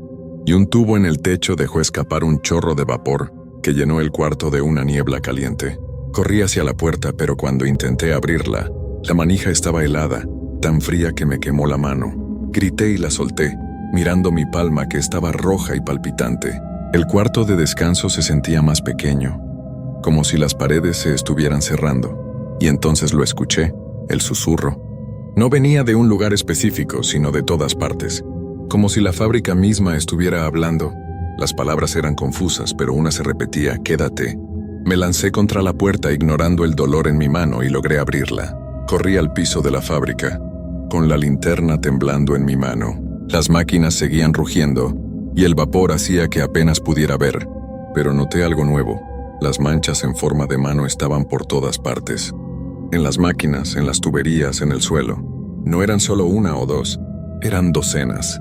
y un tubo en el techo dejó escapar un chorro de vapor que llenó el cuarto de una niebla caliente. Corrí hacia la puerta, pero cuando intenté abrirla, la manija estaba helada, tan fría que me quemó la mano. Grité y la solté, mirando mi palma que estaba roja y palpitante. El cuarto de descanso se sentía más pequeño, como si las paredes se estuvieran cerrando. Y entonces lo escuché, el susurro. No venía de un lugar específico, sino de todas partes, como si la fábrica misma estuviera hablando. Las palabras eran confusas, pero una se repetía: quédate. Me lancé contra la puerta ignorando el dolor en mi mano y logré abrirla. Corrí al piso de la fábrica, con la linterna temblando en mi mano. Las máquinas seguían rugiendo, y el vapor hacía que apenas pudiera ver. Pero noté algo nuevo. Las manchas en forma de mano estaban por todas partes. En las máquinas, en las tuberías, en el suelo. No eran solo una o dos, eran docenas.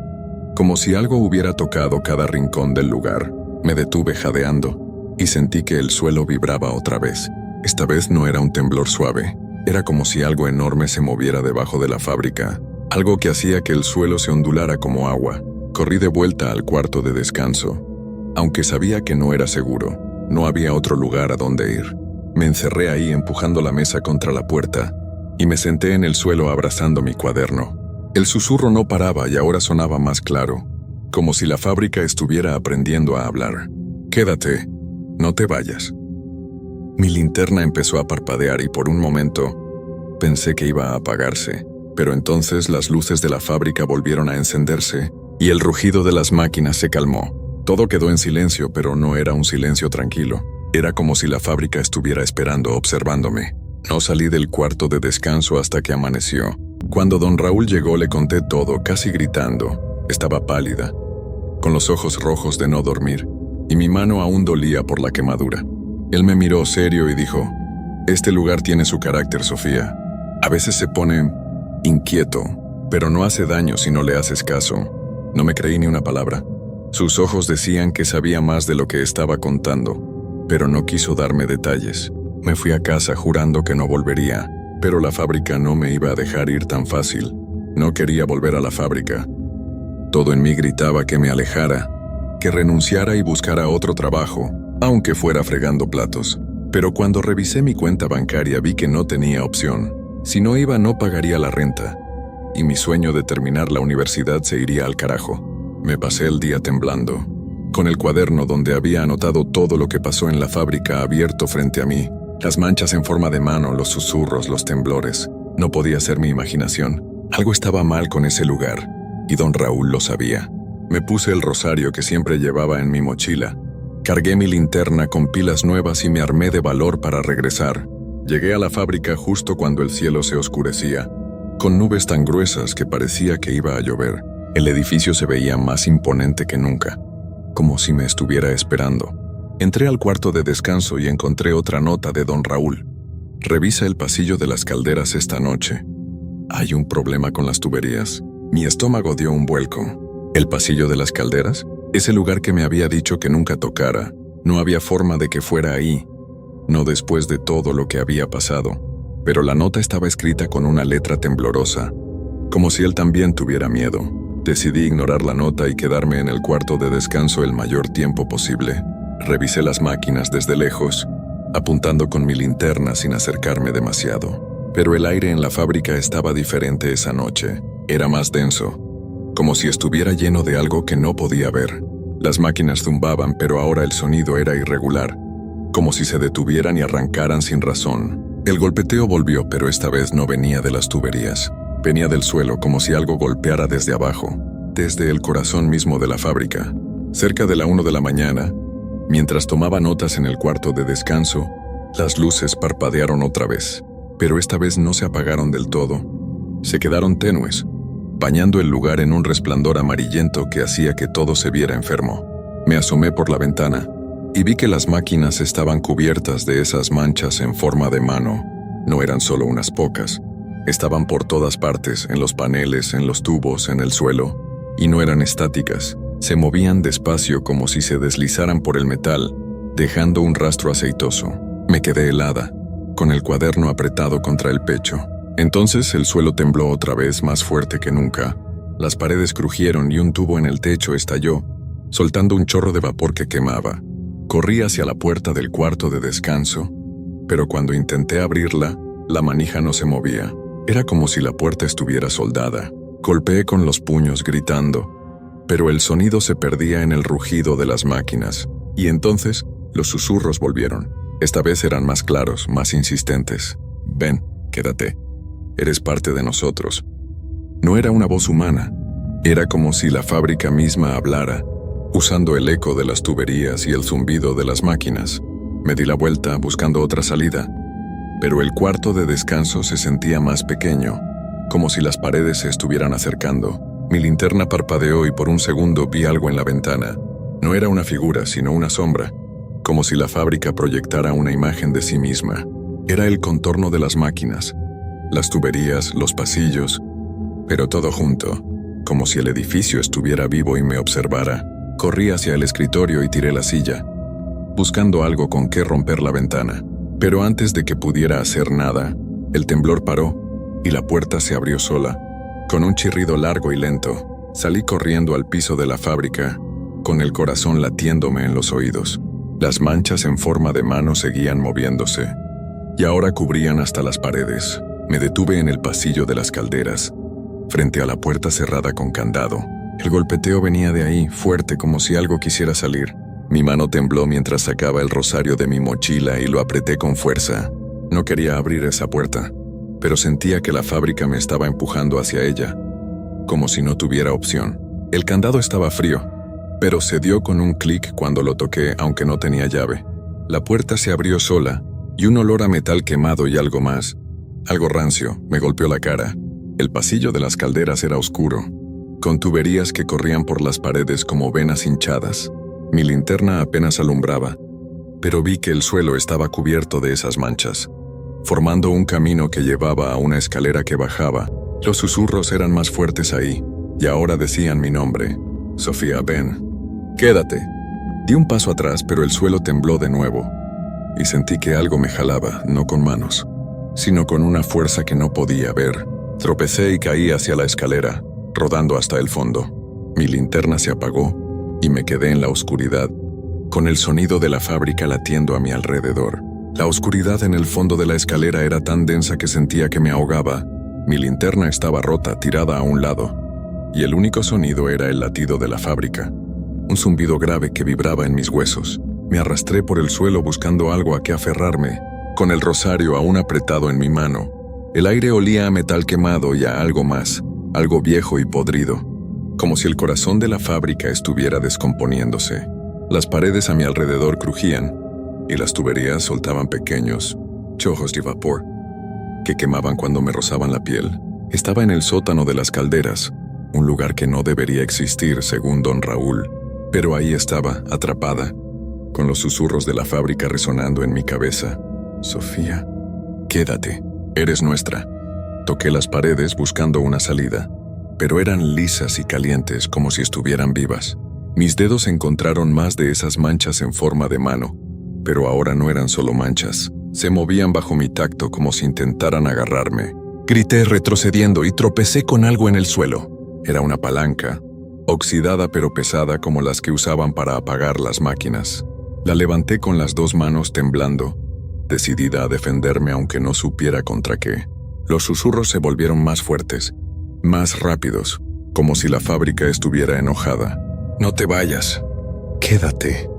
Como si algo hubiera tocado cada rincón del lugar. Me detuve jadeando, y sentí que el suelo vibraba otra vez. Esta vez no era un temblor suave. Era como si algo enorme se moviera debajo de la fábrica, algo que hacía que el suelo se ondulara como agua. Corrí de vuelta al cuarto de descanso. Aunque sabía que no era seguro, no había otro lugar a donde ir. Me encerré ahí empujando la mesa contra la puerta, y me senté en el suelo abrazando mi cuaderno. El susurro no paraba y ahora sonaba más claro, como si la fábrica estuviera aprendiendo a hablar. Quédate, no te vayas. Mi linterna empezó a parpadear y por un momento pensé que iba a apagarse, pero entonces las luces de la fábrica volvieron a encenderse y el rugido de las máquinas se calmó. Todo quedó en silencio, pero no era un silencio tranquilo. Era como si la fábrica estuviera esperando, observándome. No salí del cuarto de descanso hasta que amaneció. Cuando don Raúl llegó le conté todo, casi gritando. Estaba pálida, con los ojos rojos de no dormir, y mi mano aún dolía por la quemadura. Él me miró serio y dijo: «Este lugar tiene su carácter, Sofía. A veces se pone inquieto, pero no hace daño si no le haces caso». No me creí ni una palabra. Sus ojos decían que sabía más de lo que estaba contando, pero no quiso darme detalles. Me fui a casa jurando que no volvería, pero la fábrica no me iba a dejar ir tan fácil. No quería volver a la fábrica. Todo en mí gritaba que me alejara, que renunciara y buscara otro trabajo, aunque fuera fregando platos. Pero cuando revisé mi cuenta bancaria vi que no tenía opción. Si no iba, no pagaría la renta, y mi sueño de terminar la universidad se iría al carajo. Me pasé el día temblando, con el cuaderno donde había anotado todo lo que pasó en la fábrica abierto frente a mí. Las manchas en forma de mano, los susurros, los temblores. No podía ser mi imaginación. Algo estaba mal con ese lugar, y don Raúl lo sabía. Me puse el rosario que siempre llevaba en mi mochila. Cargué mi linterna con pilas nuevas y me armé de valor para regresar. Llegué a la fábrica justo cuando el cielo se oscurecía, con nubes tan gruesas que parecía que iba a llover. El edificio se veía más imponente que nunca, como si me estuviera esperando. Entré al cuarto de descanso y encontré otra nota de don Raúl. «Revisa el pasillo de las calderas esta noche. Hay un problema con las tuberías». Mi estómago dio un vuelco. ¿El pasillo de las calderas? Ese lugar que me había dicho que nunca tocara. No había forma de que fuera ahí, no después de todo lo que había pasado. Pero la nota estaba escrita con una letra temblorosa, como si él también tuviera miedo. Decidí ignorar la nota y quedarme en el cuarto de descanso el mayor tiempo posible. Revisé las máquinas desde lejos, apuntando con mi linterna sin acercarme demasiado. Pero el aire en la fábrica estaba diferente esa noche. Era más denso, como si estuviera lleno de algo que no podía ver. Las máquinas zumbaban, pero ahora el sonido era irregular, como si se detuvieran y arrancaran sin razón. El golpeteo volvió, pero esta vez no venía de las tuberías. Venía del suelo, como si algo golpeara desde abajo, desde el corazón mismo de la fábrica. Cerca de la 1 de la mañana, mientras tomaba notas en el cuarto de descanso, las luces parpadearon otra vez, pero esta vez no se apagaron del todo. Se quedaron tenues, bañando el lugar en un resplandor amarillento que hacía que todo se viera enfermo. Me asomé por la ventana y vi que las máquinas estaban cubiertas de esas manchas en forma de mano. No eran solo unas pocas, Estaban por todas partes, en los paneles, en los tubos, en el suelo, y no eran estáticas. Se movían despacio como si se deslizaran por el metal, dejando un rastro aceitoso. Me quedé helada, con el cuaderno apretado contra el pecho. Entonces el suelo tembló otra vez más fuerte que nunca. Las paredes crujieron y un tubo en el techo estalló, soltando un chorro de vapor que quemaba. Corrí hacia la puerta del cuarto de descanso, pero cuando intenté abrirla, la manija no se movía. Era como si la puerta estuviera soldada. Golpeé con los puños gritando, pero el sonido se perdía en el rugido de las máquinas, y entonces los susurros volvieron. Esta vez eran más claros, más insistentes. Ven, quédate. Eres parte de nosotros. No era una voz humana. Era como si la fábrica misma hablara, usando el eco de las tuberías y el zumbido de las máquinas. Me di la vuelta buscando otra salida, pero el cuarto de descanso se sentía más pequeño, como si las paredes se estuvieran acercando. Mi linterna parpadeó y por un segundo vi algo en la ventana. No era una figura, sino una sombra, como si la fábrica proyectara una imagen de sí misma. Era el contorno de las máquinas, las tuberías, los pasillos, pero todo junto, como si el edificio estuviera vivo y me observara. Corrí hacia el escritorio y tiré la silla, buscando algo con qué romper la ventana. Pero antes de que pudiera hacer nada, el temblor paró y la puerta se abrió sola. Con un chirrido largo y lento, salí corriendo al piso de la fábrica, con el corazón latiéndome en los oídos. Las manchas en forma de mano seguían moviéndose, y ahora cubrían hasta las paredes. Me detuve en el pasillo de las calderas, frente a la puerta cerrada con candado. El golpeteo venía de ahí, fuerte como si algo quisiera salir. Mi mano tembló mientras sacaba el rosario de mi mochila y lo apreté con fuerza. No quería abrir esa puerta, pero sentía que la fábrica me estaba empujando hacia ella, como si no tuviera opción. El candado estaba frío, pero cedió con un clic cuando lo toqué, aunque no tenía llave. La puerta se abrió sola, y un olor a metal quemado y algo más, algo rancio, me golpeó la cara. El pasillo de las calderas era oscuro, con tuberías que corrían por las paredes como venas hinchadas. Mi linterna apenas alumbraba, pero vi que el suelo estaba cubierto de esas manchas, formando un camino que llevaba a una escalera que bajaba. Los susurros eran más fuertes ahí, y ahora decían mi nombre. Sofía, ven. Quédate. Di un paso atrás, pero el suelo tembló de nuevo, y sentí que algo me jalaba, no con manos, sino con una fuerza que no podía ver. Tropecé y caí hacia la escalera, rodando hasta el fondo. Mi linterna se apagó, y me quedé en la oscuridad, con el sonido de la fábrica latiendo a mi alrededor. La oscuridad en el fondo de la escalera era tan densa que sentía que me ahogaba. Mi linterna estaba rota, tirada a un lado, y el único sonido era el latido de la fábrica, un zumbido grave que vibraba en mis huesos. Me arrastré por el suelo buscando algo a qué aferrarme, con el rosario aún apretado en mi mano. El aire olía a metal quemado y a algo más, algo viejo y podrido, como si el corazón de la fábrica estuviera descomponiéndose. Las paredes a mi alrededor crujían, y las tuberías soltaban pequeños chorros de vapor que quemaban cuando me rozaban la piel. Estaba en el sótano de las calderas, un lugar que no debería existir según don Raúl, pero ahí estaba, atrapada, con los susurros de la fábrica resonando en mi cabeza. Sofía, quédate, eres nuestra. Toqué las paredes buscando una salida, pero eran lisas y calientes como si estuvieran vivas. Mis dedos encontraron más de esas manchas en forma de mano, pero ahora no eran solo manchas. Se movían bajo mi tacto como si intentaran agarrarme. Grité retrocediendo y tropecé con algo en el suelo. Era una palanca, oxidada pero pesada como las que usaban para apagar las máquinas. La levanté con las dos manos temblando, decidida a defenderme aunque no supiera contra qué. Los susurros se volvieron más fuertes, más rápidos, como si la fábrica estuviera enojada. No te vayas. Quédate.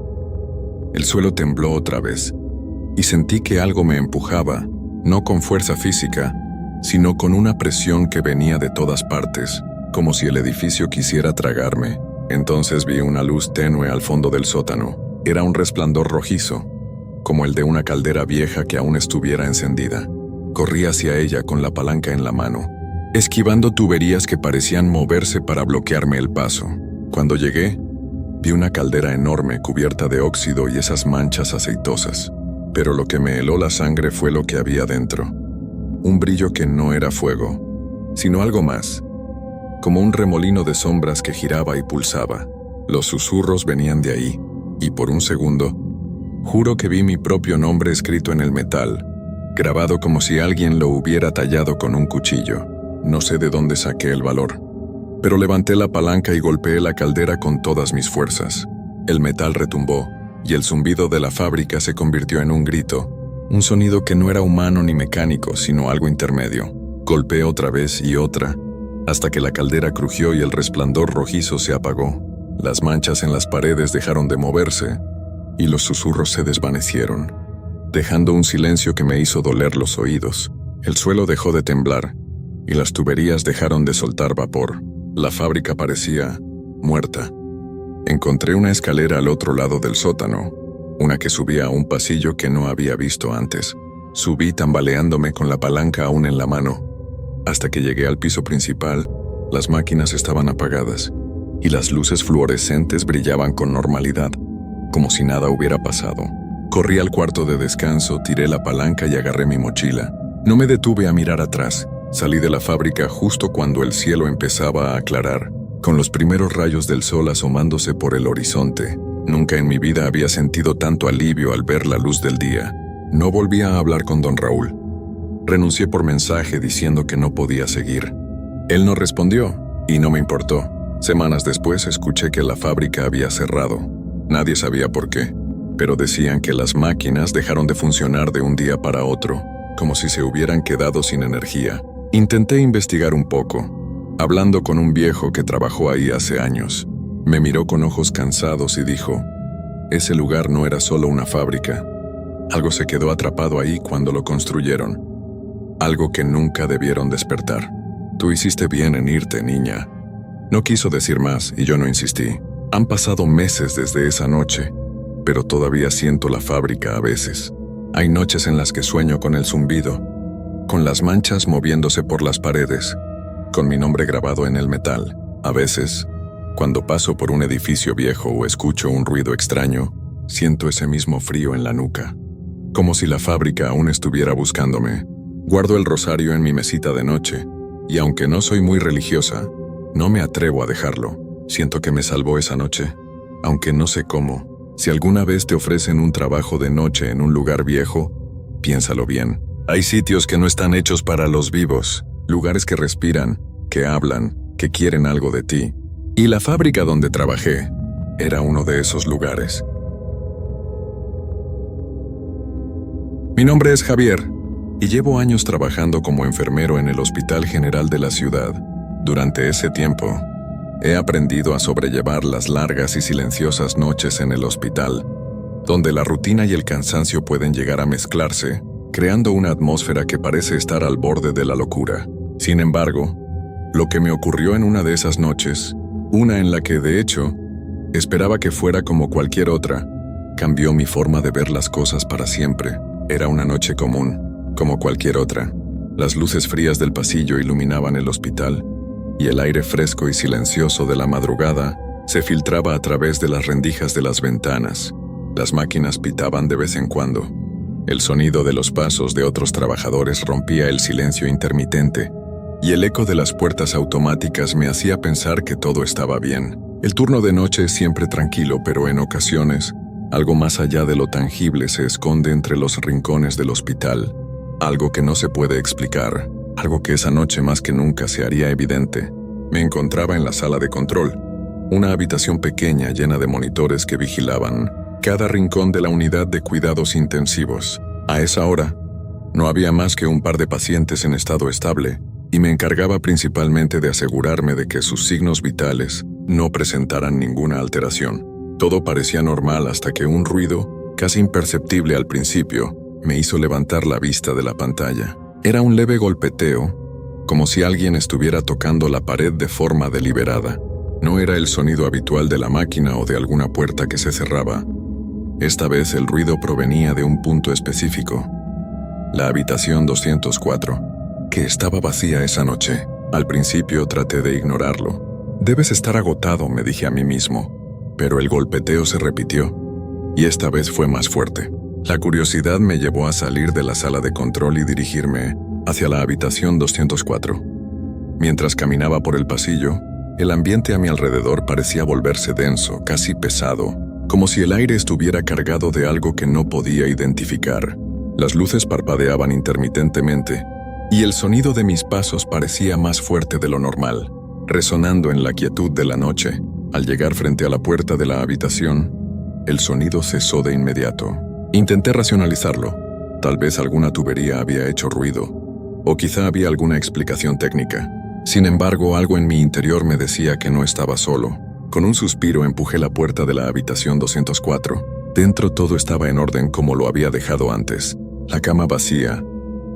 El suelo tembló otra vez, y sentí que algo me empujaba, no con fuerza física, sino con una presión que venía de todas partes, como si el edificio quisiera tragarme. Entonces vi una luz tenue al fondo del sótano. Era un resplandor rojizo, como el de una caldera vieja que aún estuviera encendida. Corrí hacia ella con la palanca en la mano, esquivando tuberías que parecían moverse para bloquearme el paso. Cuando llegué, vi una caldera enorme cubierta de óxido y esas manchas aceitosas, pero lo que me heló la sangre fue lo que había dentro. un brillo que no era fuego, sino algo más, como un remolino de sombras que giraba y pulsaba. Los susurros venían de ahí, y por un segundo, juro que vi mi propio nombre escrito en el metal, grabado como si alguien lo hubiera tallado con un cuchillo. No sé de dónde saqué el valor, pero levanté la palanca y golpeé la caldera con todas mis fuerzas. El metal retumbó, y el zumbido de la fábrica se convirtió en un grito, un sonido que no era humano ni mecánico, sino algo intermedio. Golpeé otra vez y otra, hasta que la caldera crujió y el resplandor rojizo se apagó. Las manchas en las paredes dejaron de moverse, y los susurros se desvanecieron, dejando un silencio que me hizo doler los oídos. El suelo dejó de temblar, y las tuberías dejaron de soltar vapor. La fábrica parecía muerta. Encontré una escalera al otro lado del sótano, una que subía a un pasillo que no había visto antes. Subí tambaleándome con la palanca aún en la mano. Hasta que llegué al piso principal, las máquinas estaban apagadas, y las luces fluorescentes brillaban con normalidad, como si nada hubiera pasado. Corrí al cuarto de descanso, tiré la palanca y agarré mi mochila. No me detuve a mirar atrás. Salí de la fábrica justo cuando el cielo empezaba a aclarar, con los primeros rayos del sol asomándose por el horizonte. Nunca en mi vida había sentido tanto alivio al ver la luz del día. No volví a hablar con don Raúl. Renuncié por mensaje diciendo que no podía seguir. Él no respondió, y no me importó. Semanas después escuché que la fábrica había cerrado. Nadie sabía por qué, pero decían que las máquinas dejaron de funcionar de un día para otro, como si se hubieran quedado sin energía. Intenté investigar un poco, hablando con un viejo que trabajó ahí hace años. Me miró con ojos cansados y dijo, ese lugar no era solo una fábrica. Algo se quedó atrapado ahí cuando lo construyeron. Algo que nunca debieron despertar. Tú hiciste bien en irte, niña. No quiso decir más y yo no insistí. Han pasado meses desde esa noche, pero todavía siento la fábrica a veces. Hay noches en las que sueño con el zumbido, con las manchas moviéndose por las paredes, con mi nombre grabado en el metal. A veces, cuando paso por un edificio viejo o escucho un ruido extraño, siento ese mismo frío en la nuca, como si la fábrica aún estuviera buscándome. Guardo el rosario en mi mesita de noche, y aunque no soy muy religiosa, no me atrevo a dejarlo. Siento que me salvó esa noche, aunque no sé cómo. Si alguna vez te ofrecen un trabajo de noche en un lugar viejo, piénsalo bien. Hay sitios que no están hechos para los vivos, lugares que respiran, que hablan, que quieren algo de ti. Y la fábrica donde trabajé era uno de esos lugares. Mi nombre es Javier, y llevo años trabajando como enfermero en el Hospital General de la ciudad. Durante ese tiempo, he aprendido a sobrellevar las largas y silenciosas noches en el hospital, donde la rutina y el cansancio pueden llegar a mezclarse, creando una atmósfera que parece estar al borde de la locura. Sin embargo, lo que me ocurrió en una de esas noches, una en la que, de hecho, esperaba que fuera como cualquier otra, cambió mi forma de ver las cosas para siempre. Era una noche común, como cualquier otra. Las luces frías del pasillo iluminaban el hospital, y el aire fresco y silencioso de la madrugada se filtraba a través de las rendijas de las ventanas. Las máquinas pitaban de vez en cuando. El sonido de los pasos de otros trabajadores rompía el silencio intermitente, y el eco de las puertas automáticas me hacía pensar que todo estaba bien. El turno de noche es siempre tranquilo, pero en ocasiones, algo más allá de lo tangible se esconde entre los rincones del hospital. Algo que no se puede explicar, algo que esa noche más que nunca se haría evidente. Me encontraba en la sala de control, una habitación pequeña llena de monitores que vigilaban cada rincón de la unidad de cuidados intensivos. A esa hora, no había más que un par de pacientes en estado estable, y me encargaba principalmente de asegurarme de que sus signos vitales no presentaran ninguna alteración. Todo parecía normal hasta que un ruido, casi imperceptible al principio, me hizo levantar la vista de la pantalla. Era un leve golpeteo, como si alguien estuviera tocando la pared de forma deliberada. No era el sonido habitual de la máquina o de alguna puerta que se cerraba. Esta vez el ruido provenía de un punto específico. La habitación 204, que estaba vacía esa noche. Al principio traté de ignorarlo. Debes estar agotado, me dije a mí mismo. Pero el golpeteo se repitió, y esta vez fue más fuerte. La curiosidad me llevó a salir de la sala de control y dirigirme hacia la habitación 204. Mientras caminaba por el pasillo, el ambiente a mi alrededor parecía volverse denso, casi pesado, como si el aire estuviera cargado de algo que no podía identificar. Las luces parpadeaban intermitentemente, y el sonido de mis pasos parecía más fuerte de lo normal, resonando en la quietud de la noche. Al llegar frente a la puerta de la habitación, el sonido cesó de inmediato. Intenté racionalizarlo. Tal vez alguna tubería había hecho ruido, o quizá había alguna explicación técnica. Sin embargo, algo en mi interior me decía que no estaba solo. Con un suspiro empujé la puerta de la habitación 204. Dentro todo estaba en orden como lo había dejado antes. La cama vacía,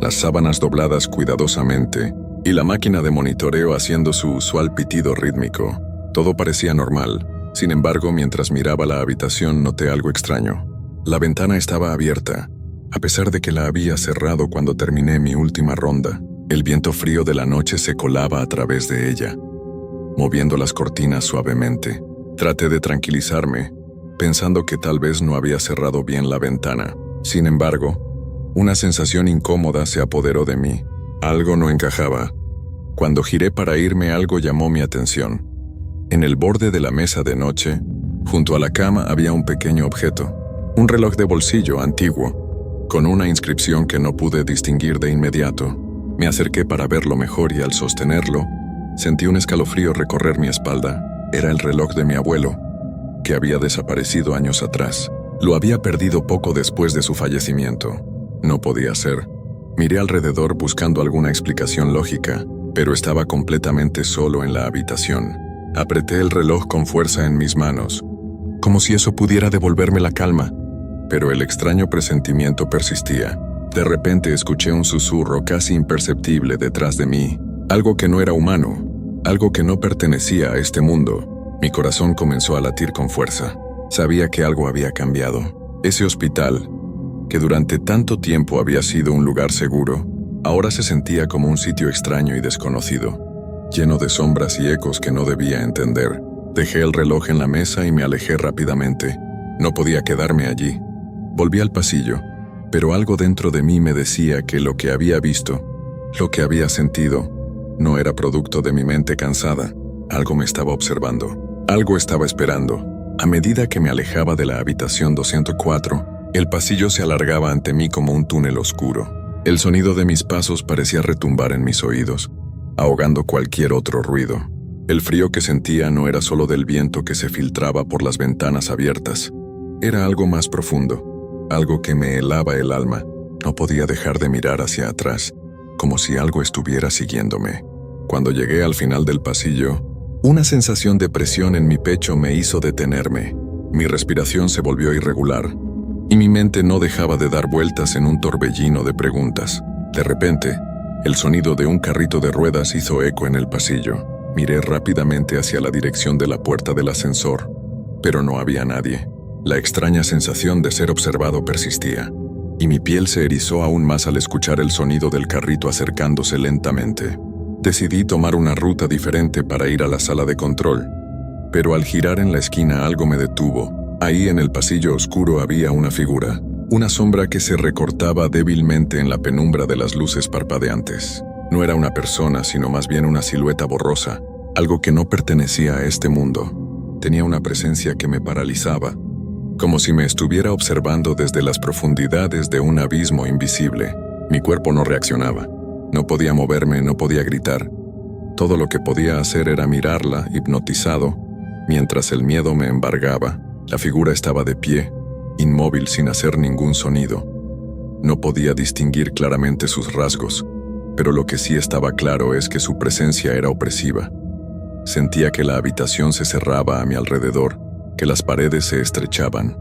las sábanas dobladas cuidadosamente, y la máquina de monitoreo haciendo su usual pitido rítmico. Todo parecía normal. Sin embargo, mientras miraba la habitación noté algo extraño. La ventana estaba abierta, a pesar de que la había cerrado cuando terminé mi última ronda. El viento frío de la noche se colaba a través de ella, moviendo las cortinas suavemente. Traté de tranquilizarme, pensando que tal vez no había cerrado bien la ventana. Sin embargo, una sensación incómoda se apoderó de mí. Algo no encajaba. Cuando giré para irme, algo llamó mi atención. En el borde de la mesa de noche, junto a la cama, había un pequeño objeto, un reloj de bolsillo antiguo, con una inscripción que no pude distinguir de inmediato. Me acerqué para verlo mejor y al sostenerlo, sentí un escalofrío recorrer mi espalda. Era el reloj de mi abuelo, que había desaparecido años atrás. Lo había perdido poco después de su fallecimiento. No podía ser. Miré alrededor buscando alguna explicación lógica, pero estaba completamente solo en la habitación. Apreté el reloj con fuerza en mis manos, como si eso pudiera devolverme la calma, pero el extraño presentimiento persistía. De repente escuché un susurro casi imperceptible detrás de mí, algo que no era humano, algo que no pertenecía a este mundo. Mi corazón comenzó a latir con fuerza. Sabía que algo había cambiado. Ese hospital, que durante tanto tiempo había sido un lugar seguro, ahora se sentía como un sitio extraño y desconocido, lleno de sombras y ecos que no debía entender. Dejé el reloj en la mesa y me alejé rápidamente. No podía quedarme allí. Volví al pasillo, pero algo dentro de mí me decía que lo que había visto, lo que había sentido, no era producto de mi mente cansada. Algo me estaba observando. Algo estaba esperando. A medida que me alejaba de la habitación 204, el pasillo se alargaba ante mí como un túnel oscuro. El sonido de mis pasos parecía retumbar en mis oídos, ahogando cualquier otro ruido. El frío que sentía no era solo del viento que se filtraba por las ventanas abiertas. Era algo más profundo, algo que me helaba el alma. No podía dejar de mirar hacia atrás, como si algo estuviera siguiéndome. Cuando llegué al final del pasillo, una sensación de presión en mi pecho me hizo detenerme. Mi respiración se volvió irregular, y mi mente no dejaba de dar vueltas en un torbellino de preguntas. De repente, el sonido de un carrito de ruedas hizo eco en el pasillo. Miré rápidamente hacia la dirección de la puerta del ascensor, pero no había nadie. La extraña sensación de ser observado persistía, y mi piel se erizó aún más al escuchar el sonido del carrito acercándose lentamente. Decidí tomar una ruta diferente para ir a la sala de control, pero al girar en la esquina algo me detuvo. Ahí en el pasillo oscuro había una figura, una sombra que se recortaba débilmente en la penumbra de las luces parpadeantes. No era una persona, sino más bien una silueta borrosa, algo que no pertenecía a este mundo. Tenía una presencia que me paralizaba, como si me estuviera observando desde las profundidades de un abismo invisible. Mi cuerpo no reaccionaba. No podía moverme, no podía gritar. Todo lo que podía hacer era mirarla, hipnotizado, mientras el miedo me embargaba. La figura estaba de pie, inmóvil sin hacer ningún sonido. No podía distinguir claramente sus rasgos, pero lo que sí estaba claro es que su presencia era opresiva. Sentía que la habitación se cerraba a mi alrededor, que las paredes se estrechaban.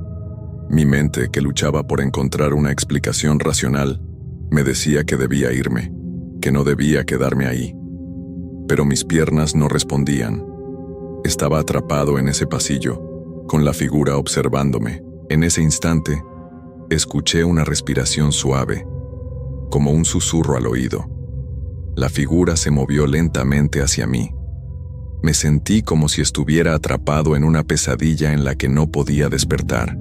Mi mente, que luchaba por encontrar una explicación racional, me decía que debía irme, que no debía quedarme ahí. Pero mis piernas no respondían. Estaba atrapado en ese pasillo, con la figura observándome. En ese instante, escuché una respiración suave, como un susurro al oído. La figura se movió lentamente hacia mí. Me sentí como si estuviera atrapado en una pesadilla en la que no podía despertar.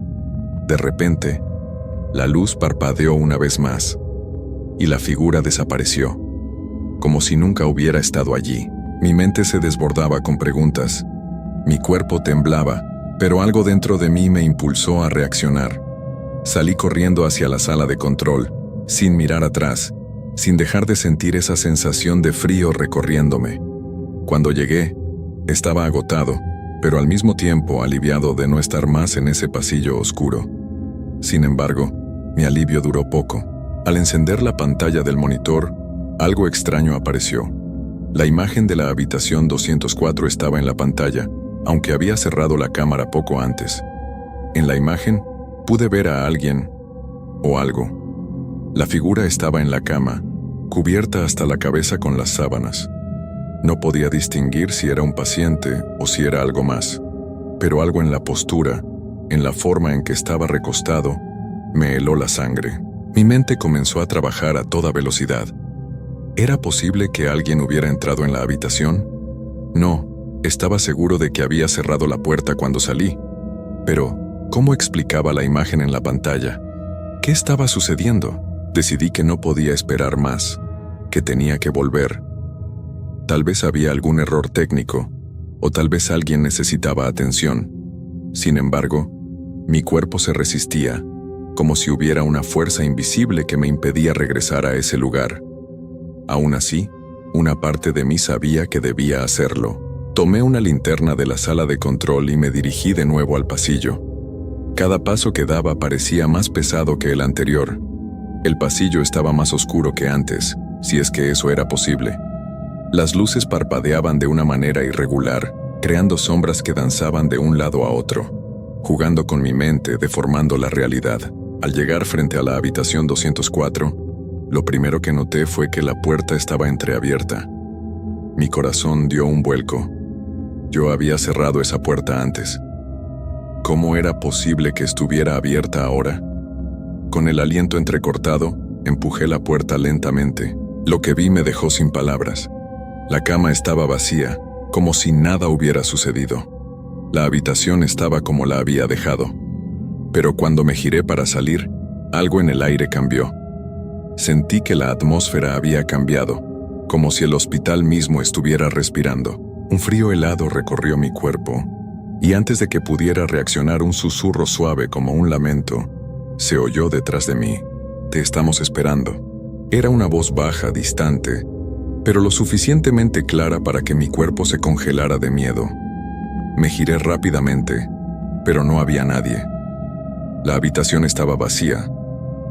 De repente, la luz parpadeó una vez más, y la figura desapareció, como si nunca hubiera estado allí. Mi mente se desbordaba con preguntas. Mi cuerpo temblaba, pero algo dentro de mí me impulsó a reaccionar. Salí corriendo hacia la sala de control, sin mirar atrás, sin dejar de sentir esa sensación de frío recorriéndome. Cuando llegué, estaba agotado, pero al mismo tiempo aliviado de no estar más en ese pasillo oscuro. Sin embargo, mi alivio duró poco. Al encender la pantalla del monitor, algo extraño apareció. La imagen de la habitación 204 estaba en la pantalla, aunque había cerrado la cámara poco antes. En la imagen, pude ver a alguien o algo. La figura estaba en la cama, cubierta hasta la cabeza con las sábanas. No podía distinguir si era un paciente o si era algo más, pero algo en la postura, en la forma en que estaba recostado, me heló la sangre. Mi mente comenzó a trabajar a toda velocidad. ¿Era posible que alguien hubiera entrado en la habitación? No, estaba seguro de que había cerrado la puerta cuando salí. Pero, ¿cómo explicaba la imagen en la pantalla? ¿Qué estaba sucediendo? Decidí que no podía esperar más, que tenía que volver. Tal vez había algún error técnico, o tal vez alguien necesitaba atención. Sin embargo, mi cuerpo se resistía, como si hubiera una fuerza invisible que me impedía regresar a ese lugar. Aún así, una parte de mí sabía que debía hacerlo. Tomé una linterna de la sala de control y me dirigí de nuevo al pasillo. Cada paso que daba parecía más pesado que el anterior. El pasillo estaba más oscuro que antes, si es que eso era posible. Las luces parpadeaban de una manera irregular, creando sombras que danzaban de un lado a otro, jugando con mi mente, deformando la realidad. Al llegar frente a la habitación 204, lo primero que noté fue que la puerta estaba entreabierta. Mi corazón dio un vuelco. Yo había cerrado esa puerta antes. ¿Cómo era posible que estuviera abierta ahora? Con el aliento entrecortado, empujé la puerta lentamente. Lo que vi me dejó sin palabras. La cama estaba vacía, como si nada hubiera sucedido. La habitación estaba como la había dejado. Pero cuando me giré para salir, algo en el aire cambió. Sentí que la atmósfera había cambiado, como si el hospital mismo estuviera respirando. Un frío helado recorrió mi cuerpo, y antes de que pudiera reaccionar, un susurro suave como un lamento se oyó detrás de mí. «Te estamos esperando». Era una voz baja, distante, pero lo suficientemente clara para que mi cuerpo se congelara de miedo. Me giré rápidamente, pero no había nadie. La habitación estaba vacía,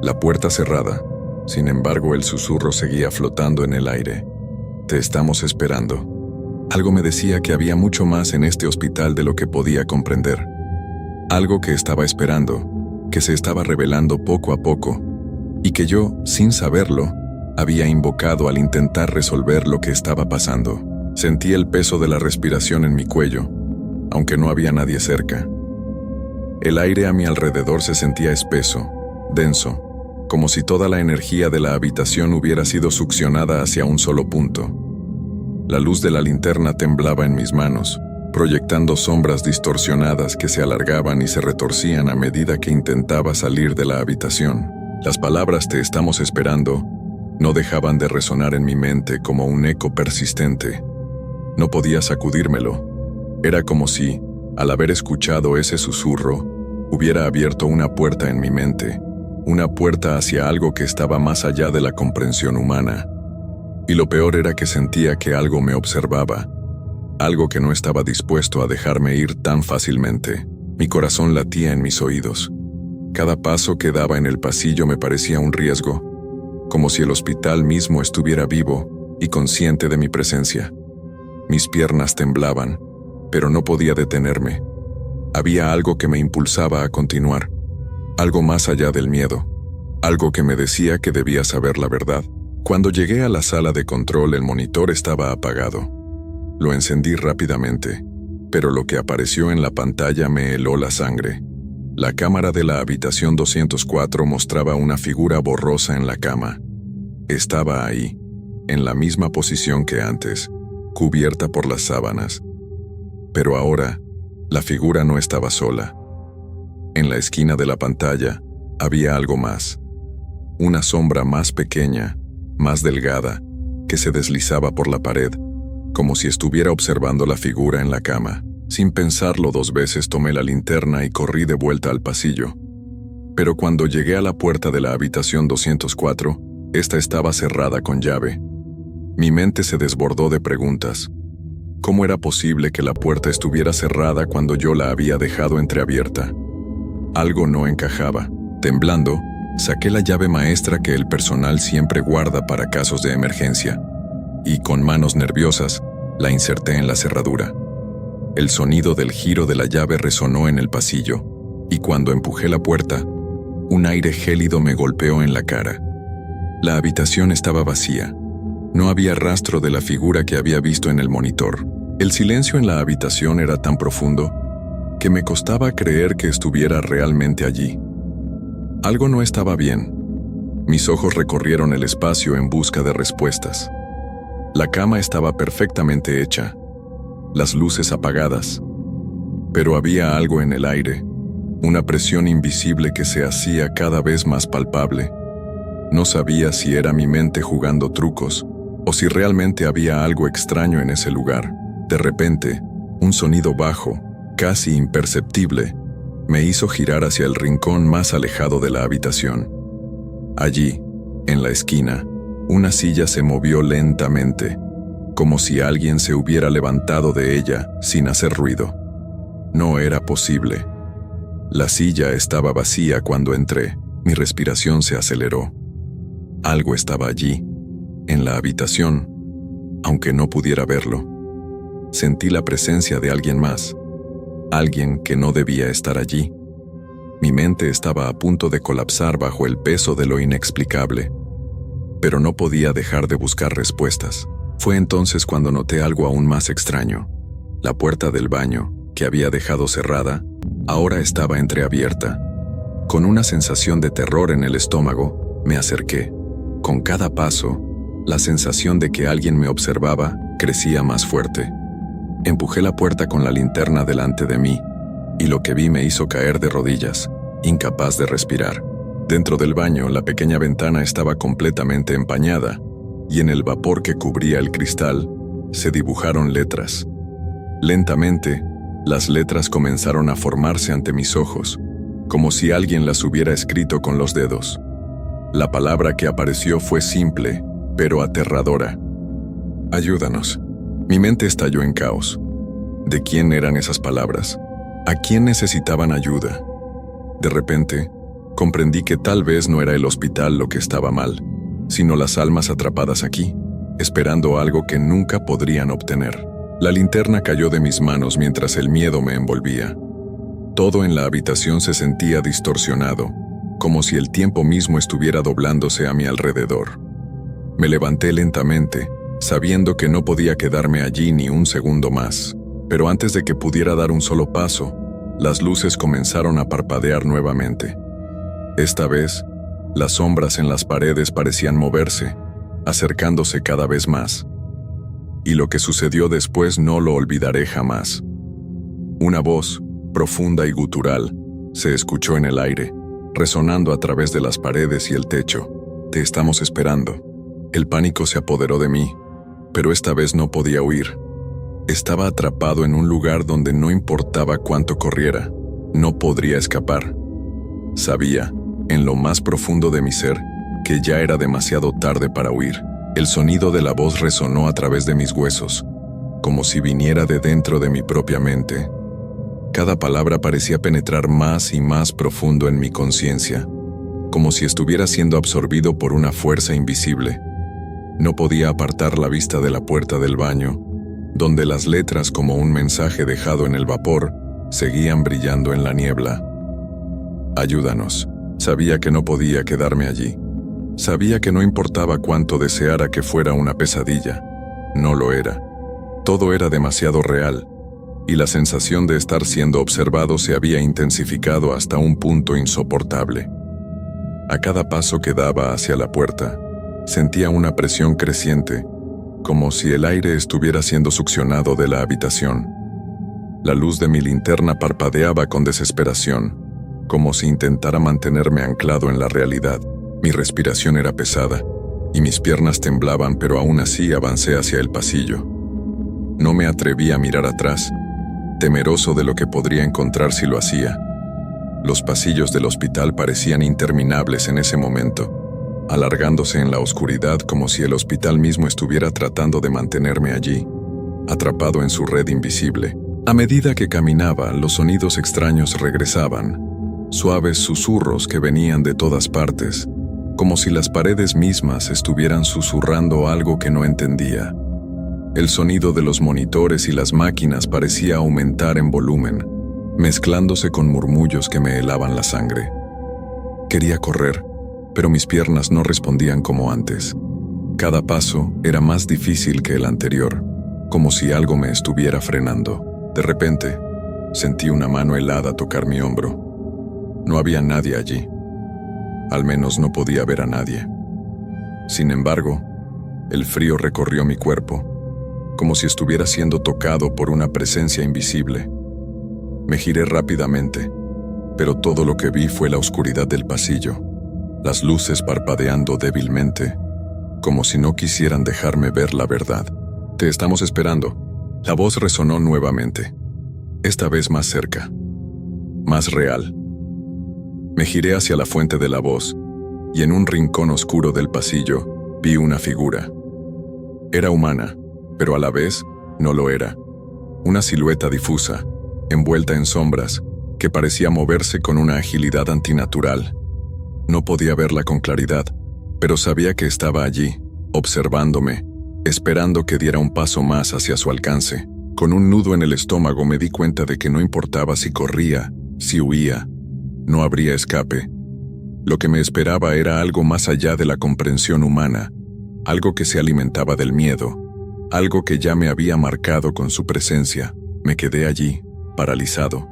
la puerta cerrada. Sin embargo, el susurro seguía flotando en el aire. «Te estamos esperando». Algo me decía que había mucho más en este hospital de lo que podía comprender. Algo que estaba esperando, que se estaba revelando poco a poco, y que yo, sin saberlo, había invocado al intentar resolver lo que estaba pasando. Sentí el peso de la respiración en mi cuello, aunque no había nadie cerca. El aire a mi alrededor se sentía espeso, denso, como si toda la energía de la habitación hubiera sido succionada hacia un solo punto. La luz de la linterna temblaba en mis manos, proyectando sombras distorsionadas que se alargaban y se retorcían a medida que intentaba salir de la habitación. Las palabras «te estamos esperando» no dejaban de resonar en mi mente como un eco persistente. No podía sacudírmelo. Era como si, al haber escuchado ese susurro, hubiera abierto una puerta en mi mente, una puerta hacia algo que estaba más allá de la comprensión humana. Y lo peor era que sentía que algo me observaba, algo que no estaba dispuesto a dejarme ir tan fácilmente. Mi corazón latía en mis oídos. Cada paso que daba en el pasillo me parecía un riesgo, como si el hospital mismo estuviera vivo y consciente de mi presencia. Mis piernas temblaban, pero no podía detenerme. Había algo que me impulsaba a continuar, algo más allá del miedo, algo que me decía que debía saber la verdad. Cuando llegué a la sala de control, el monitor estaba apagado. Lo encendí rápidamente, pero lo que apareció en la pantalla me heló la sangre. La cámara de la habitación 204 mostraba una figura borrosa en la cama. Estaba ahí, en la misma posición que antes, cubierta por las sábanas. Pero ahora, la figura no estaba sola. En la esquina de la pantalla había algo más. Una sombra más pequeña, más delgada, que se deslizaba por la pared, como si estuviera observando la figura en la cama. Sin pensarlo 2 veces tomé la linterna y corrí de vuelta al pasillo. Pero cuando llegué a la puerta de la habitación 204, esta estaba cerrada con llave. Mi mente se desbordó de preguntas. ¿Cómo era posible que la puerta estuviera cerrada cuando yo la había dejado entreabierta? Algo no encajaba. Temblando, saqué la llave maestra que el personal siempre guarda para casos de emergencia, y con manos nerviosas, la inserté en la cerradura. El sonido del giro de la llave resonó en el pasillo, y cuando empujé la puerta, un aire gélido me golpeó en la cara. La habitación estaba vacía. No había rastro de la figura que había visto en el monitor. El silencio en la habitación era tan profundo que me costaba creer que estuviera realmente allí. Algo no estaba bien. Mis ojos recorrieron el espacio en busca de respuestas. La cama estaba perfectamente hecha, las luces apagadas, pero había algo en el aire, una presión invisible que se hacía cada vez más palpable. No sabía si era mi mente jugando trucos o si realmente había algo extraño en ese lugar. De repente, un sonido bajo, casi imperceptible, me hizo girar hacia el rincón más alejado de la habitación. Allí, en la esquina, una silla se movió lentamente, como si alguien se hubiera levantado de ella sin hacer ruido. No era posible. La silla estaba vacía cuando entré. Mi respiración se aceleró. Algo estaba allí, en la habitación, aunque no pudiera verlo. Sentí la presencia de alguien más, alguien que no debía estar allí. Mi mente estaba a punto de colapsar bajo el peso de lo inexplicable, pero no podía dejar de buscar respuestas. Fue entonces cuando noté algo aún más extraño. La puerta del baño, que había dejado cerrada, ahora estaba entreabierta. Con una sensación de terror en el estómago, me acerqué. Con cada paso, la sensación de que alguien me observaba crecía más fuerte. Empujé la puerta con la linterna delante de mí, y lo que vi me hizo caer de rodillas, incapaz de respirar. Dentro del baño, la pequeña ventana estaba completamente empañada, y en el vapor que cubría el cristal, se dibujaron letras. Lentamente, las letras comenzaron a formarse ante mis ojos, como si alguien las hubiera escrito con los dedos. La palabra que apareció fue simple, pero aterradora. Ayúdanos. Mi mente estalló en caos. ¿De quién eran esas palabras? ¿A quién necesitaban ayuda? De repente, comprendí que tal vez no era el hospital lo que estaba mal, sino las almas atrapadas aquí, esperando algo que nunca podrían obtener. La linterna cayó de mis manos mientras el miedo me envolvía. Todo en la habitación se sentía distorsionado, como si el tiempo mismo estuviera doblándose a mi alrededor. Me levanté lentamente, sabiendo que no podía quedarme allí ni un segundo más. Pero antes de que pudiera dar un solo paso, las luces comenzaron a parpadear nuevamente. Esta vez, las sombras en las paredes parecían moverse, acercándose cada vez más. Y lo que sucedió después no lo olvidaré jamás. Una voz, profunda y gutural, se escuchó en el aire, resonando a través de las paredes y el techo. Te estamos esperando. El pánico se apoderó de mí, pero esta vez no podía huir. Estaba atrapado en un lugar donde no importaba cuánto corriera, no podría escapar. Sabía, en lo más profundo de mi ser, que ya era demasiado tarde para huir. El sonido de la voz resonó a través de mis huesos, como si viniera de dentro de mi propia mente. Cada palabra parecía penetrar más y más profundo en mi conciencia, como si estuviera siendo absorbido por una fuerza invisible. No podía apartar la vista de la puerta del baño, donde las letras, como un mensaje dejado en el vapor, seguían brillando en la niebla. Ayúdanos. Sabía que no podía quedarme allí. Sabía que no importaba cuánto deseara que fuera una pesadilla. No lo era. Todo era demasiado real, y la sensación de estar siendo observado se había intensificado hasta un punto insoportable. A cada paso que daba hacia la puerta, sentía una presión creciente, como si el aire estuviera siendo succionado de la habitación. La luz de mi linterna parpadeaba con desesperación, como si intentara mantenerme anclado en la realidad. Mi respiración era pesada, y mis piernas temblaban, pero aún así avancé hacia el pasillo. No me atreví a mirar atrás, temeroso de lo que podría encontrar si lo hacía. Los pasillos del hospital parecían interminables en ese momento, alargándose en la oscuridad como si el hospital mismo estuviera tratando de mantenerme allí, atrapado en su red invisible. A medida que caminaba, los sonidos extraños regresaban, suaves susurros que venían de todas partes, como si las paredes mismas estuvieran susurrando algo que no entendía. El sonido de los monitores y las máquinas parecía aumentar en volumen, mezclándose con murmullos que me helaban la sangre. Quería correr, pero mis piernas no respondían como antes. Cada paso era más difícil que el anterior, como si algo me estuviera frenando. De repente, sentí una mano helada tocar mi hombro. No había nadie allí. Al menos no podía ver a nadie. Sin embargo, el frío recorrió mi cuerpo, como si estuviera siendo tocado por una presencia invisible. Me giré rápidamente, pero todo lo que vi fue la oscuridad del pasillo, las luces parpadeando débilmente, como si no quisieran dejarme ver la verdad. «Te estamos esperando». La voz resonó nuevamente, esta vez más cerca, más real. Me giré hacia la fuente de la voz, y en un rincón oscuro del pasillo vi una figura. Era humana, pero a la vez no lo era. Una silueta difusa, envuelta en sombras, que parecía moverse con una agilidad antinatural. No podía verla con claridad, pero sabía que estaba allí, observándome, esperando que diera un paso más hacia su alcance. Con un nudo en el estómago me di cuenta de que no importaba si corría, si huía, no habría escape. Lo que me esperaba era algo más allá de la comprensión humana, algo que se alimentaba del miedo, algo que ya me había marcado con su presencia. Me quedé allí, paralizado,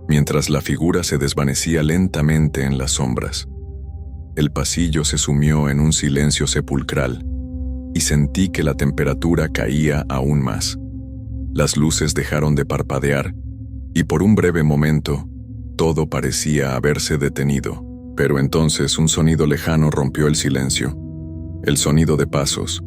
mientras la figura se desvanecía lentamente en las sombras. El pasillo se sumió en un silencio sepulcral, y sentí que la temperatura caía aún más. Las luces dejaron de parpadear, y por un breve momento, todo parecía haberse detenido. Pero entonces un sonido lejano rompió el silencio. El sonido de pasos,